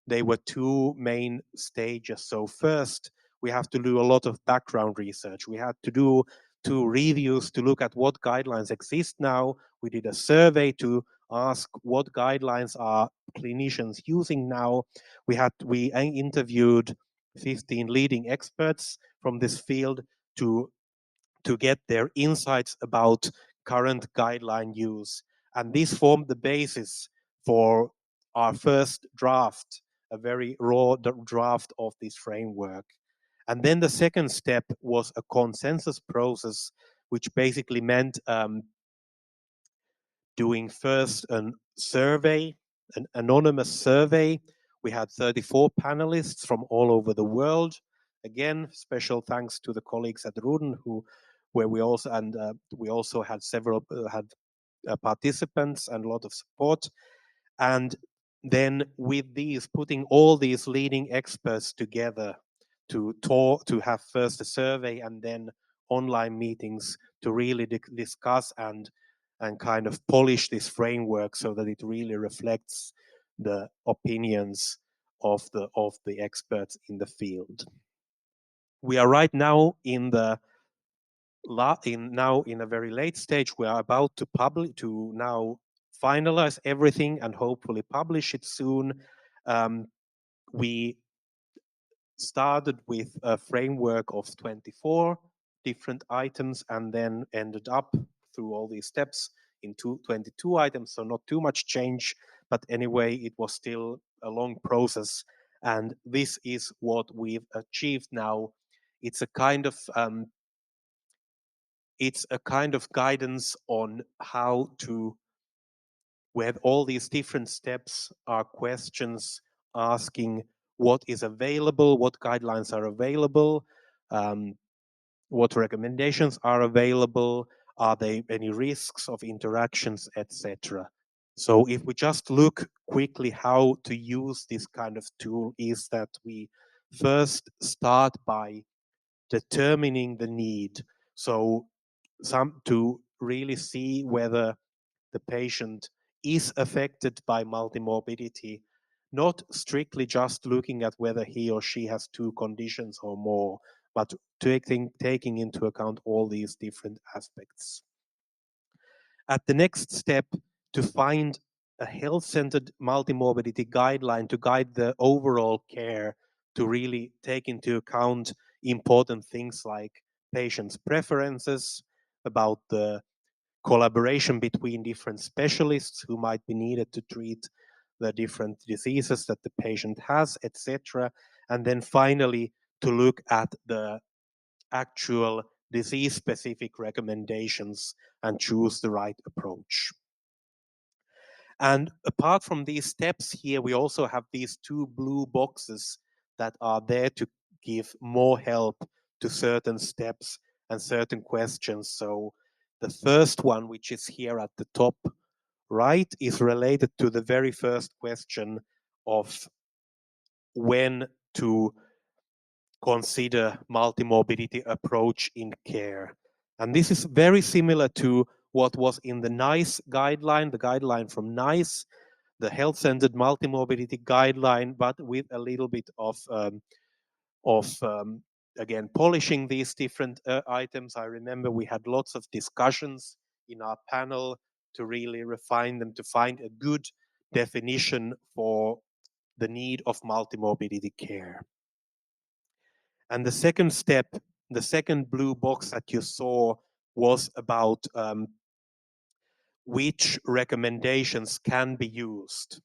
they were two main stages. So first, we have to do a lot of background research. We had to do 2 reviews to look at what guidelines exist now. We did a survey to ask what guidelines are clinicians using now. We interviewed 15 leading experts from this field to get their insights about current guideline use. And this formed the basis for our first draft, a very raw draft of this framework. And then the second step was a consensus process, which basically meant doing first a survey, an anonymous survey. We had 34 panelists from all over the world. Again, special thanks to the colleagues at RUDN, where we also had several participants and a lot of support. And then with these, putting all these leading experts together to talk, to have first a survey and then online meetings to really discuss and kind of polish this framework so that it really reflects the opinions of the experts in the field. We are right now in a very late stage. We are about to now finalize everything and hopefully publish it soon. We started with a framework of 24 different items and then ended up through all these steps into 22 items, so not too much change, but anyway, it was still a long process, and this is what we've achieved now. It's a kind of guidance on how to, where all these different steps are questions asking what is available, what guidelines are available, what recommendations are available, are there any risks of interactions, etc. So if we just look quickly how to use this kind of tool, is that we first start by determining the need. So to really see whether the patient is affected by multimorbidity, not strictly just looking at whether he or she has two conditions or more, but taking into account all these different aspects. At the next step, to find a health-centered multimorbidity guideline to guide the overall care, to really take into account important things like patients' preferences, about the collaboration between different specialists who might be needed to treat the different diseases that the patient has, etc. And then finally, to look at the actual disease-specific recommendations and choose the right approach. And apart from these steps here, we also have these two blue boxes that are there to give more help to certain steps and certain questions. So the first one, which is here at the top right, is related to the very first question of when to consider multimorbidity approach in care. And this is very similar to what was in the NICE guideline, the guideline from NICE, the health-centered multimorbidity guideline, but with a little bit of again, polishing these different items. I remember we had lots of discussions in our panel to really refine them, to find a good definition for the need of multimorbidity care. And the second step, the second blue box that you saw, was about which recommendations can be used,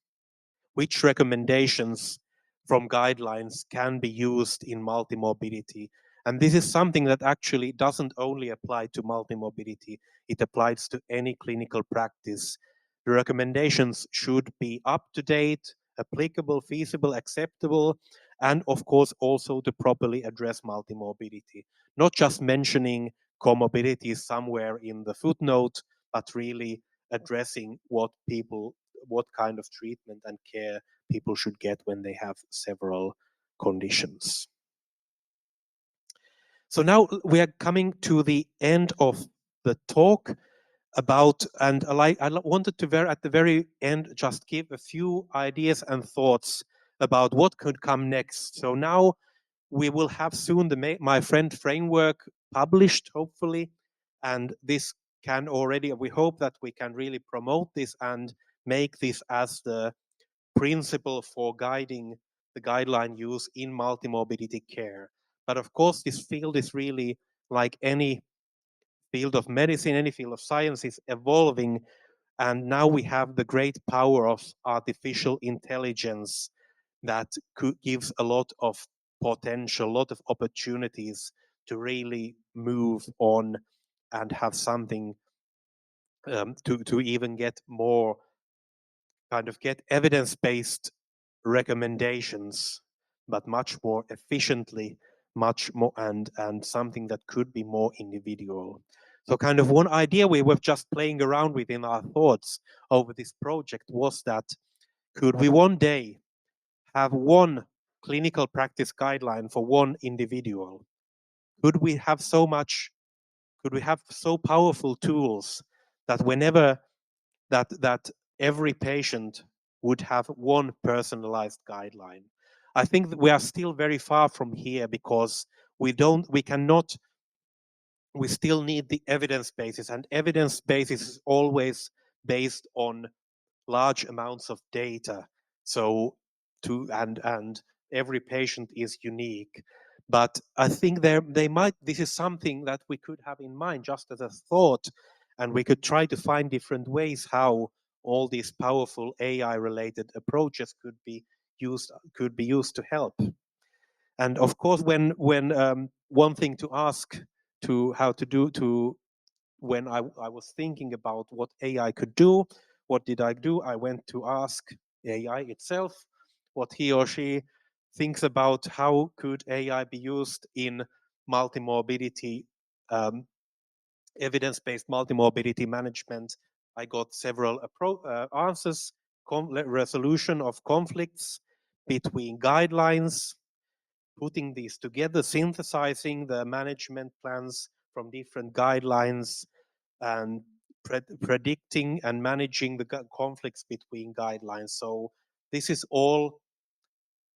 which recommendations from guidelines can be used in multimorbidity. And this is something that actually doesn't only apply to multimorbidity, it applies to any clinical practice. The recommendations should be up to date, applicable, feasible, acceptable, and of course also to properly address multimorbidity. Not just mentioning comorbidities somewhere in the footnote, but really addressing what kind of treatment and care people should get when they have several conditions. So now we are coming to the end of the talk about, and I wanted to at the very end just give a few ideas and thoughts about what could come next. So now we will have soon the My Friend framework published, hopefully, and this can already, we hope that we can really promote this and make this as the principle for guiding the guideline use in multimorbidity care. But of course, this field is really like any field of medicine, any field of science, is evolving, And now we have the great power of artificial intelligence that gives a lot of potential, a lot of opportunities to really move on and have something to even get more get evidence-based recommendations, but much more efficiently, much more and something that could be more individual. So kind of one idea we were just playing around with in our thoughts over this project was that could we one day have one clinical practice guideline for one individual? Could we have so powerful tools that whenever that every patient would have one personalized guideline? I think that we are still very far from here because we still need the evidence basis, and evidence basis is always based on large amounts of data. So and every patient is unique. But I think this is something that we could have in mind just as a thought, and we could try to find different ways how all these powerful AI related approaches could be used to help. And of course, when one thing to ask to how to do to when I was thinking about what AI could do, what did I do? I went to ask AI itself what he or she thinks about how could AI be used in multimorbidity, evidence-based multimorbidity management. I got several answers: resolution of conflicts between guidelines, putting these together, synthesizing the management plans from different guidelines, and predicting and managing the conflicts between guidelines. So this is all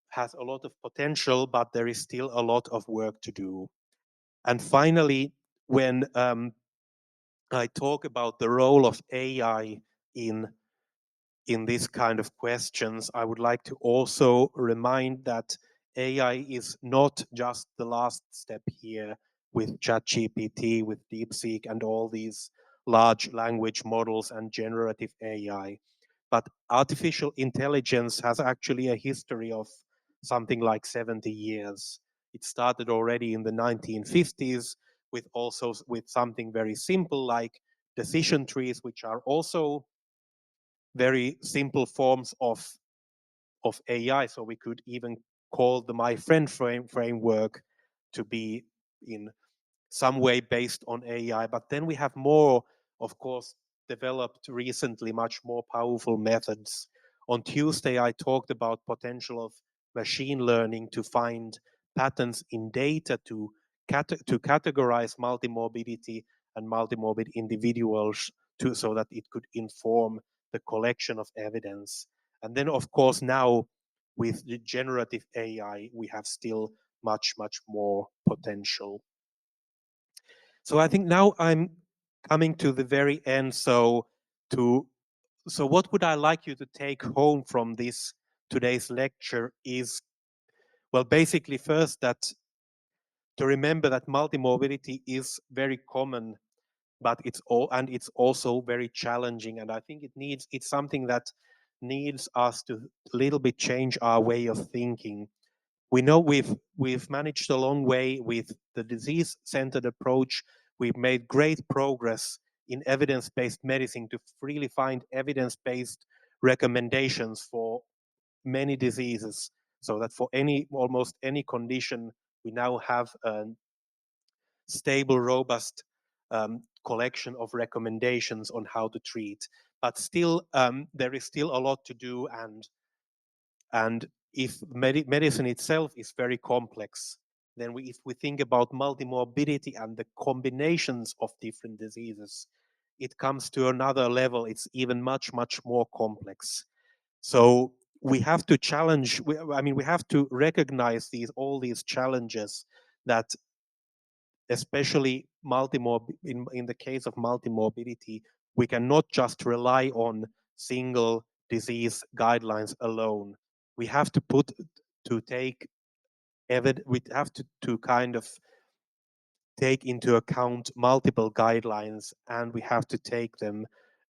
has a lot of potential, but there is still a lot of work to do. And finally, when I talk about the role of AI in this kind of questions, I would like to also remind that AI is not just the last step here with ChatGPT, with DeepSeek, and all these large language models and generative AI. But artificial intelligence has actually a history of something like 70 years. It started already in the 1950s with something very simple like decision trees, which are also very simple forms of AI. So we could even call the My Friend framework to be in some way based on AI. But then we have more, of course, developed recently much more powerful methods. On Tuesday, I talked about potential of machine learning to find patterns in data to categorize multimorbidity and multimorbid individuals so that it could inform the collection of evidence. And then, of course, now with the generative AI, we have still much, much more potential. So I think now I'm coming to the very end. So what would I like you to take home from this today's lecture is, well, basically first that to remember that multimorbidity is very common, but it's also very challenging. And I think it's something that needs us to a little bit change our way of thinking. We know we've managed a long way with the disease-centered approach. We've made great progress in evidence-based medicine to really find evidence-based recommendations for many diseases, so that for almost any condition, we now have a stable, robust collection of recommendations on how to treat. But still, there is still a lot to do, and if medicine itself is very complex, then if we think about multimorbidity and the combinations of different diseases, it comes to another level. It's even much, much more complex. So we have to we have to recognize all these challenges that, especially in the case of multimorbidity, we cannot just rely on single disease guidelines alone. We have to kind of take into account multiple guidelines, and we have to take them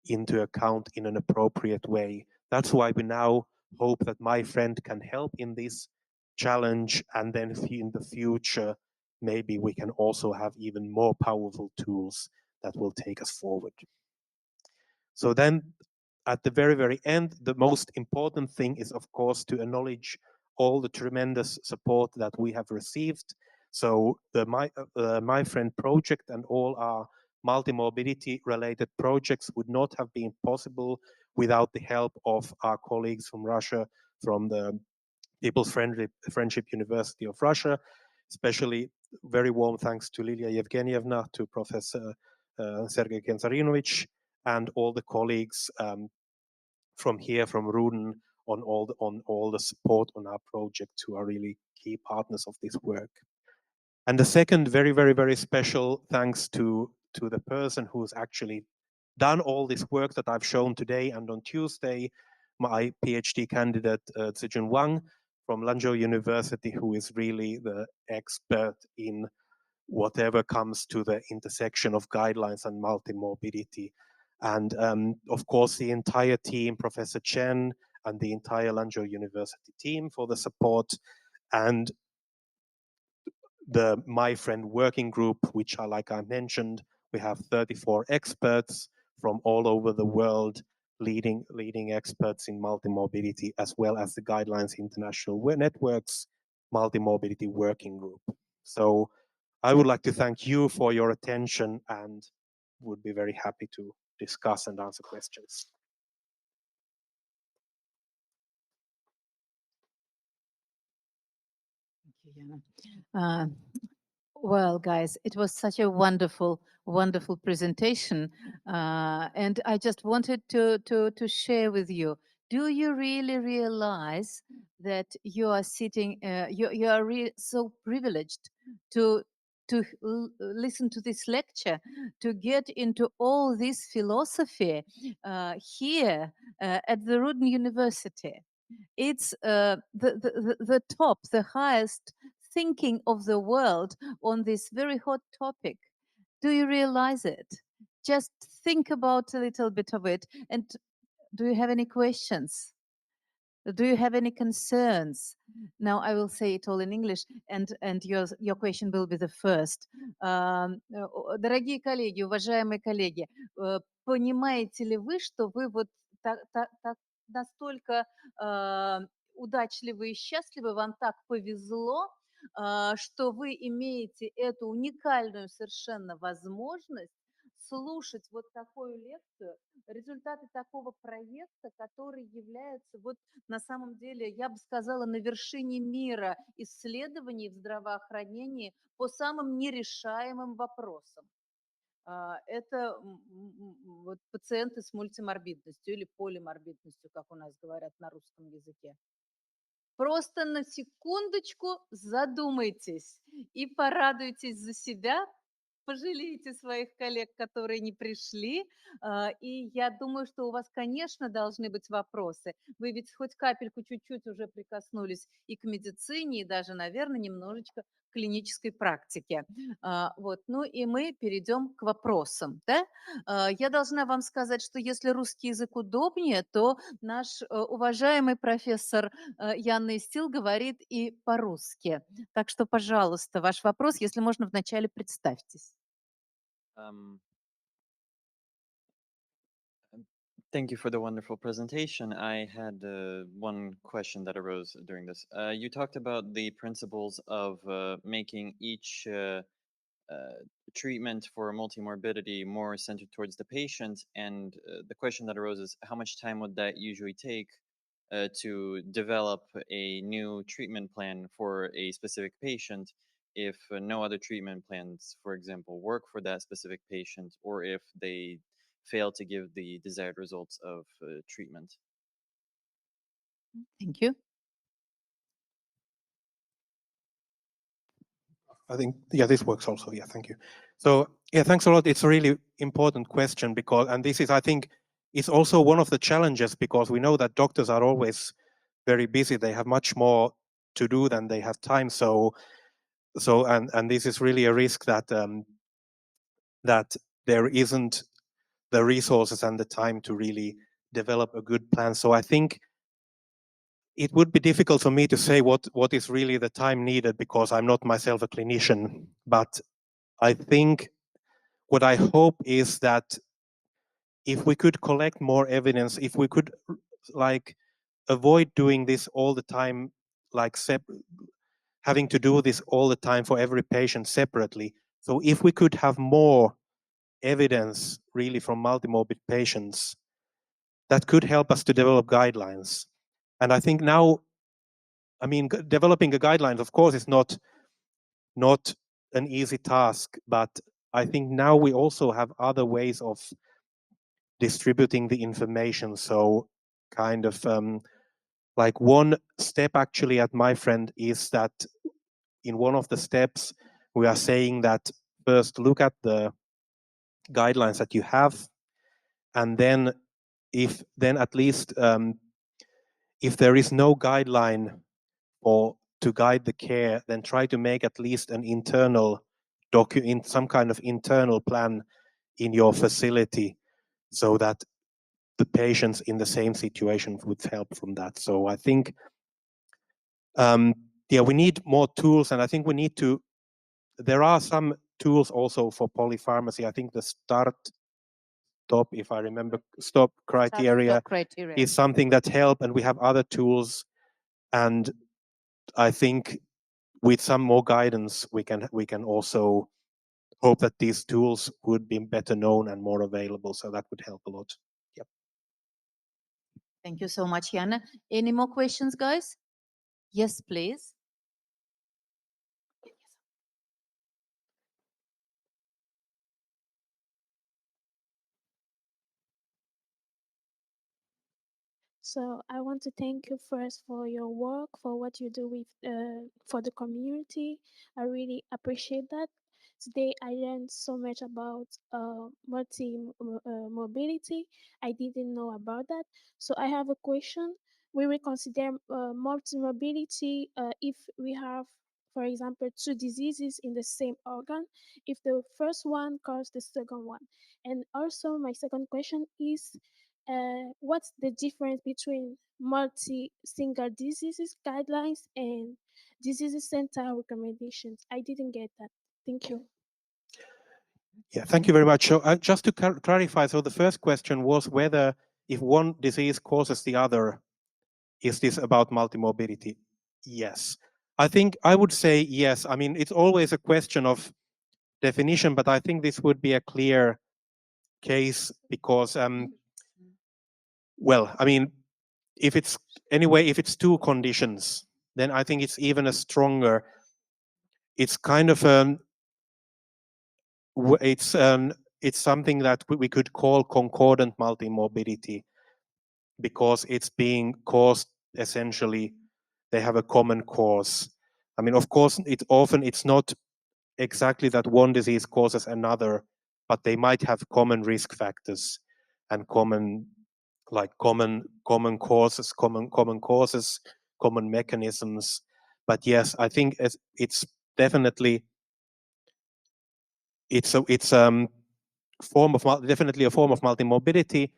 into account in an appropriate way. That's why we now hope that my friend can help in this challenge, and then in the future, maybe we can also have even more powerful tools that will take us forward. So then at the very, very end, the most important thing is, of course, to acknowledge all the tremendous support that we have received. So the My Friend project and all our multimorbidity related projects would not have been possible without the help of our colleagues from Russia, from the People's Friendship University of Russia, especially very warm thanks to Lilia Yevgenievna, to Professor Sergei Kensarinovich, and all the colleagues from here, from RUDN, on all the support on our project, who are really key partners of this work. And the second very, very, very special thanks to the person who's actually done all this work that I've shown today and on Tuesday, my PhD candidate, Zijun Wang from Lanzhou University, who is really the expert in whatever comes to the intersection of guidelines and multimorbidity. And of course, the entire team, Professor Chen and the entire Lanzhou University team for the support, and the My Friend working group, which are, like I mentioned, we have 34 experts from all over the world, leading experts in multimorbidity, as well as the Guidelines International Networks Multimorbidity Working Group. So I would like to thank you for your attention, and would be very happy to discuss and answer questions. Thank you, Janne. Well, guys, it was such a wonderful, wonderful presentation, and I just wanted to share with you. Do you really realize that you are sitting? You are so privileged to listen to this lecture, to get into all this philosophy here at the Rudn University. It's the top, the highest thinking of the world on this very hot topic. Do you realize it? Just think about a little bit of it. And do you have any questions? Do you have any concerns? Now I will say it all in English, and your question will be the first. Дорогие коллеги, уважаемые коллеги, понимаете ли вы, что вы вот так настолько удачливы и счастливы, вам так повезло, что вы имеете эту уникальную совершенно возможность слушать вот такую лекцию, результаты такого проекта, который является вот на самом деле, я бы сказала, на вершине мира исследований в здравоохранении по самым нерешаемым вопросам. Это вот пациенты с мультиморбидностью или полиморбидностью, как у нас говорят на русском языке. Просто на секундочку задумайтесь и порадуйтесь за себя, пожалейте своих коллег, которые не пришли. И я думаю, что у вас, конечно, должны быть вопросы. Вы ведь хоть капельку чуть-чуть уже прикоснулись и к медицине, и даже, наверное, немножечко к клинической практике. Вот. Ну и мы перейдем к вопросам. Да? Я должна вам сказать, что если русский язык удобнее, то наш уважаемый профессор Янне Эстилл говорит и по-русски. Так что, пожалуйста, ваш вопрос, если можно, вначале представьтесь. Thank you for the wonderful presentation. I had one question that arose during this. You talked about the principles of making each treatment for multimorbidity more centered towards the patient, and the question that arose is how much time would that usually take to develop a new treatment plan for a specific patient if no other treatment plans, for example, work for that specific patient, or if they fail to give the desired results of treatment? Thank you. I think, yeah, this works also. Yeah, thank you. So, yeah, thanks a lot. It's a really important question because, and this is, I think, it's also one of the challenges because we know that doctors are always very busy. They have much more to do than they have time. And this is really a risk that that there isn't the resources and the time to really develop a good plan. So I think it would be difficult for me to say what is really the time needed, because I'm not myself a clinician. But I think what I hope is that if we could collect more evidence, if we could like avoid doing this all the time, like having to do this all the time for every patient separately. So if we could have more evidence really from multimorbid patients, that could help us to develop guidelines. And I think now, I mean, developing a guideline, of course, is not an easy task, but I think now we also have other ways of distributing the information. So kind of like one step actually at my friend is that in one of the steps, we are saying that first look at the guidelines that you have, and then at least if there is no guideline or to guide the care, then try to make at least an internal some kind of internal plan in your facility, so that the patients in the same situation would help from that. So I think we need more tools, and I think we need to. There are some tools also for polypharmacy. I think the stop, if I remember, stop criteria is something that help, and we have other tools. And I think with some more guidance, we can also hope that these tools would be better known and more available. So that would help a lot. Yep. Thank you so much, Janne. Any more questions, guys? Yes, please. So I want to thank you first for your work, for what you do with for the community. I really appreciate that. Today I learned so much about multimorbidity. I didn't know about that. So I have a question. We will consider multimorbidity if we have, for example, two diseases in the same organ, if the first one causes the second one. And also my second question is, what's the difference between multi-single diseases guidelines and diseases center recommendations? I didn't get that. Thank you. Yeah, thank you very much. So just to clarify, so the first question was whether if one disease causes the other, is this about multimorbidity? Yes. I think I would say yes. I mean, it's always a question of definition, but I think this would be a clear case because, well, I mean, if it's two conditions, then I think it's even a stronger. It's kind of it's something that we could call concordant multimorbidity, because it's being caused essentially, they have a common cause. I mean, of course, it's not exactly that one disease causes another, but they might have common risk factors and common causes, common mechanisms. But yes, I think it's definitely definitely a form of multimorbidity.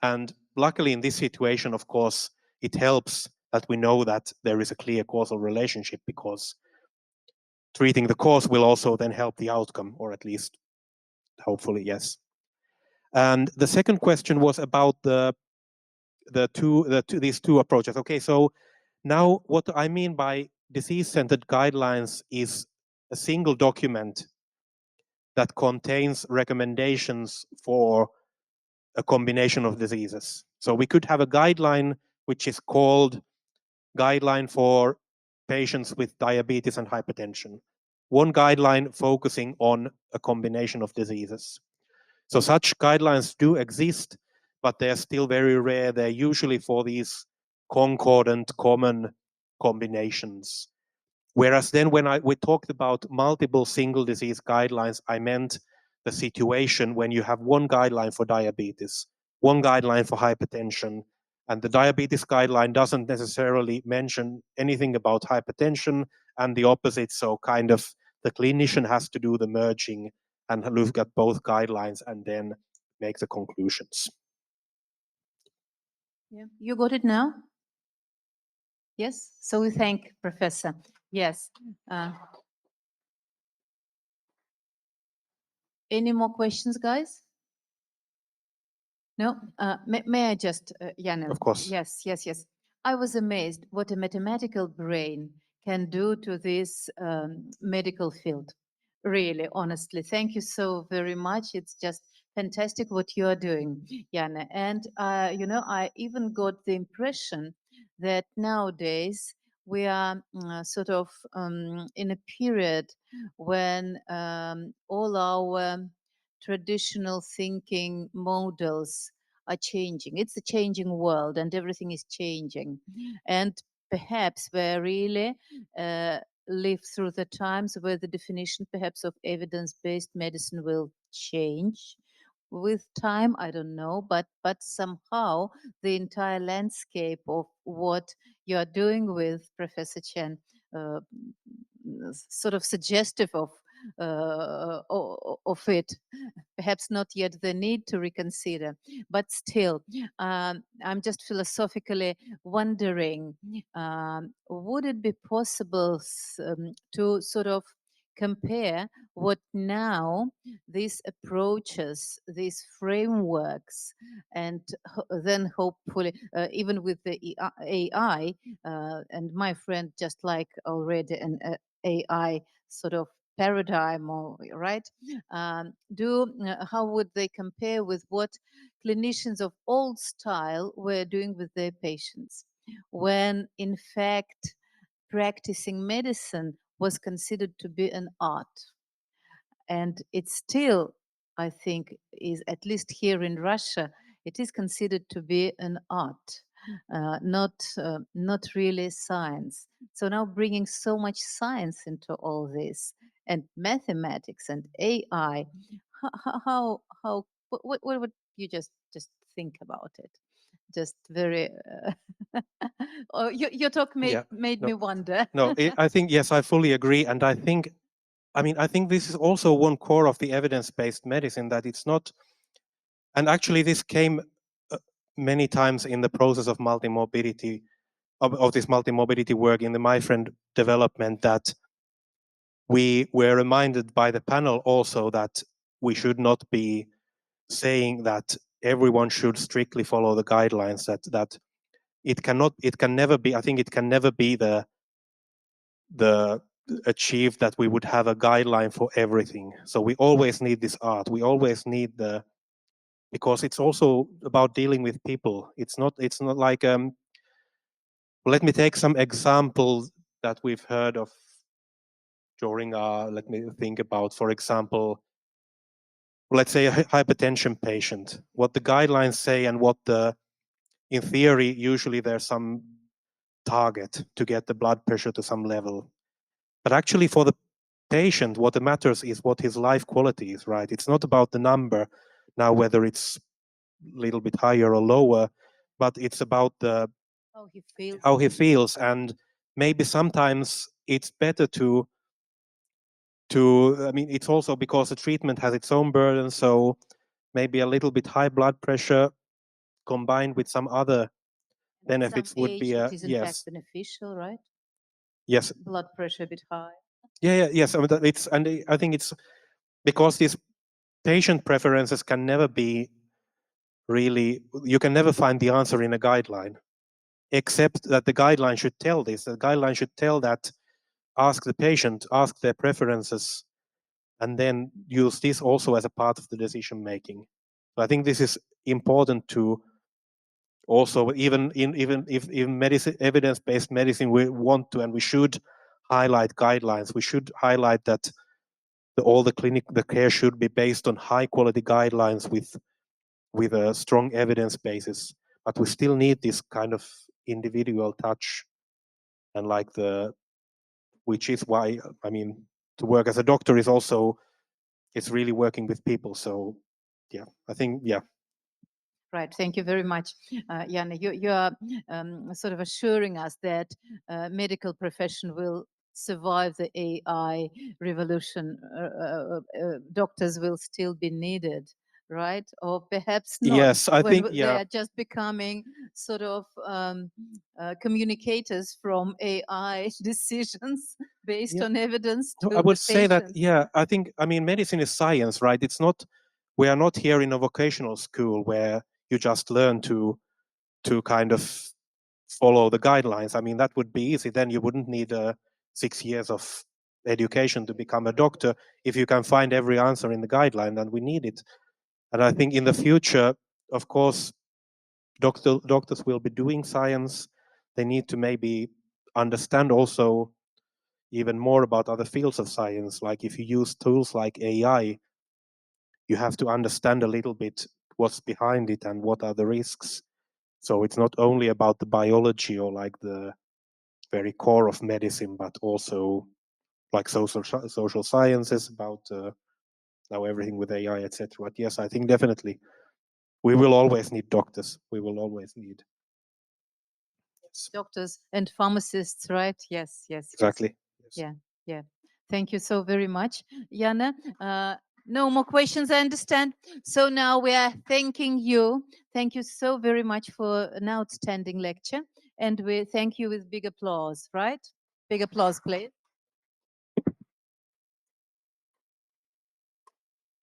And luckily in this situation, of course, it helps that we know that there is a clear causal relationship, because treating the cause will also then help the outcome, or at least hopefully, yes. And the second question was about these two approaches. Okay, so now what I mean by disease-centered guidelines is a single document that contains recommendations for a combination of diseases. So we could have a guideline which is called Guideline for Patients with Diabetes and Hypertension. One guideline focusing on a combination of diseases. So such guidelines do exist, but they're still very rare. They're usually for these concordant common combinations. Whereas then when we talked about multiple single disease guidelines, I meant the situation when you have one guideline for diabetes, one guideline for hypertension, and the diabetes guideline doesn't necessarily mention anything about hypertension, and the opposite. So kind of the clinician has to do the merging and look at both guidelines and then make the conclusions. Yeah, you got it now? Yes, so we thank Professor. Yes. Any more questions, guys? No? May I just, Janne? Of course. Yes, yes, yes. I was amazed what a mathematical brain can do to this medical field. Really, honestly. Thank you so very much. It's just fantastic what you are doing, Janne. And, you know, I even got the impression that nowadays we are sort of in a period when all our traditional thinking models are changing. It's a changing world and everything is changing. And perhaps we really live through the times where the definition perhaps of evidence-based medicine will change with time. I don't know, but somehow the entire landscape of what you are doing with Professor Chen sort of suggestive of it. Perhaps not yet the need to reconsider, but still, I'm just philosophically wondering, would it be possible to sort of compare what now these approaches, these frameworks, and then hopefully even with the AI, and my friend just like already an AI sort of paradigm, or right? How would they compare with what clinicians of old style were doing with their patients, when in fact practicing medicine was considered to be an art? And it still, I think, is, at least here in Russia, it is considered to be an art, not really science. So now bringing so much science into all this, and mathematics and AI, what would you just think about it? Just very. Oh, your talk made me wonder. No, I think, yes, I fully agree. And I think this is also one core of the evidence-based medicine, that it's not, and actually this came many times in the process of multimorbidity, of this multimorbidity work in the My Friend development, that we were reminded by the panel also that we should not be saying that everyone should strictly follow the guidelines, that it can never be, I think it can never be the achieved that we would have a guideline for everything. So we always need this art. We always need because it's also about dealing with people. It's not like let me take some examples that we've heard of during our, let me think about, for example, let's say a hypertension patient, what the guidelines say and what in theory, usually there's some target to get the blood pressure to some level. But actually for the patient, what matters is what his life quality is, right? It's not about the number now, whether it's a little bit higher or lower, but it's about how he feels. And maybe sometimes it's better to it's also because the treatment has its own burden. So maybe a little bit high blood pressure combined with some other benefits would be it is in fact beneficial, right? Yes. Blood pressure a bit high. Yes. I think it's because these patient preferences can never be really, you can never find the answer in a guideline, except that the guideline should tell this. The guideline should tell that, ask the patient, ask their preferences, and then use this also as a part of the decision making. So I think this is important to also, even if medicine, evidence-based medicine, we want to and we should highlight guidelines. We should highlight that the care should be based on high quality guidelines with a strong evidence basis. But we still need this kind of individual touch, and which is why to work as a doctor is also, it's really working with people. So yeah, I think, yeah. Right. Thank you very much, Janne. You are sort of assuring us that medical profession will survive the AI revolution. Doctors will still be needed right? Or perhaps not. Yes, I when think, they yeah. are just becoming sort of communicators from AI decisions based Yeah. on evidence No, to I would the say that, patients. yeah, I mean, medicine is science, right? It's not, we are not here in a vocational school where you just learn to kind of follow the guidelines. I mean, that would be easy. Then you wouldn't need 6 years of education to become a doctor. If you can find every answer in the guideline, then we need it. And I think in the future, of course, doctors will be doing science. They need to maybe understand also even more about other fields of science. Like if you use tools like AI, you have to understand a little bit what's behind it and what are the risks. So it's not only about the biology or like the very core of medicine, but also like social sciences about now everything with AI, etc. But yes, I think definitely we will always need doctors. We will always need. Yes. Doctors and pharmacists, right? Yes, yes. Exactly. Yes. Yes. Yeah. Thank you so very much, Janne. No more questions, I understand. So now we are thanking you. Thank you so very much for an outstanding lecture. And we thank you with big applause, right? Big applause, please.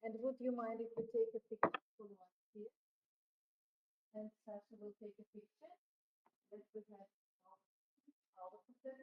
And would you mind if we take a picture for one here? And Sasha will take a picture. That we have our here.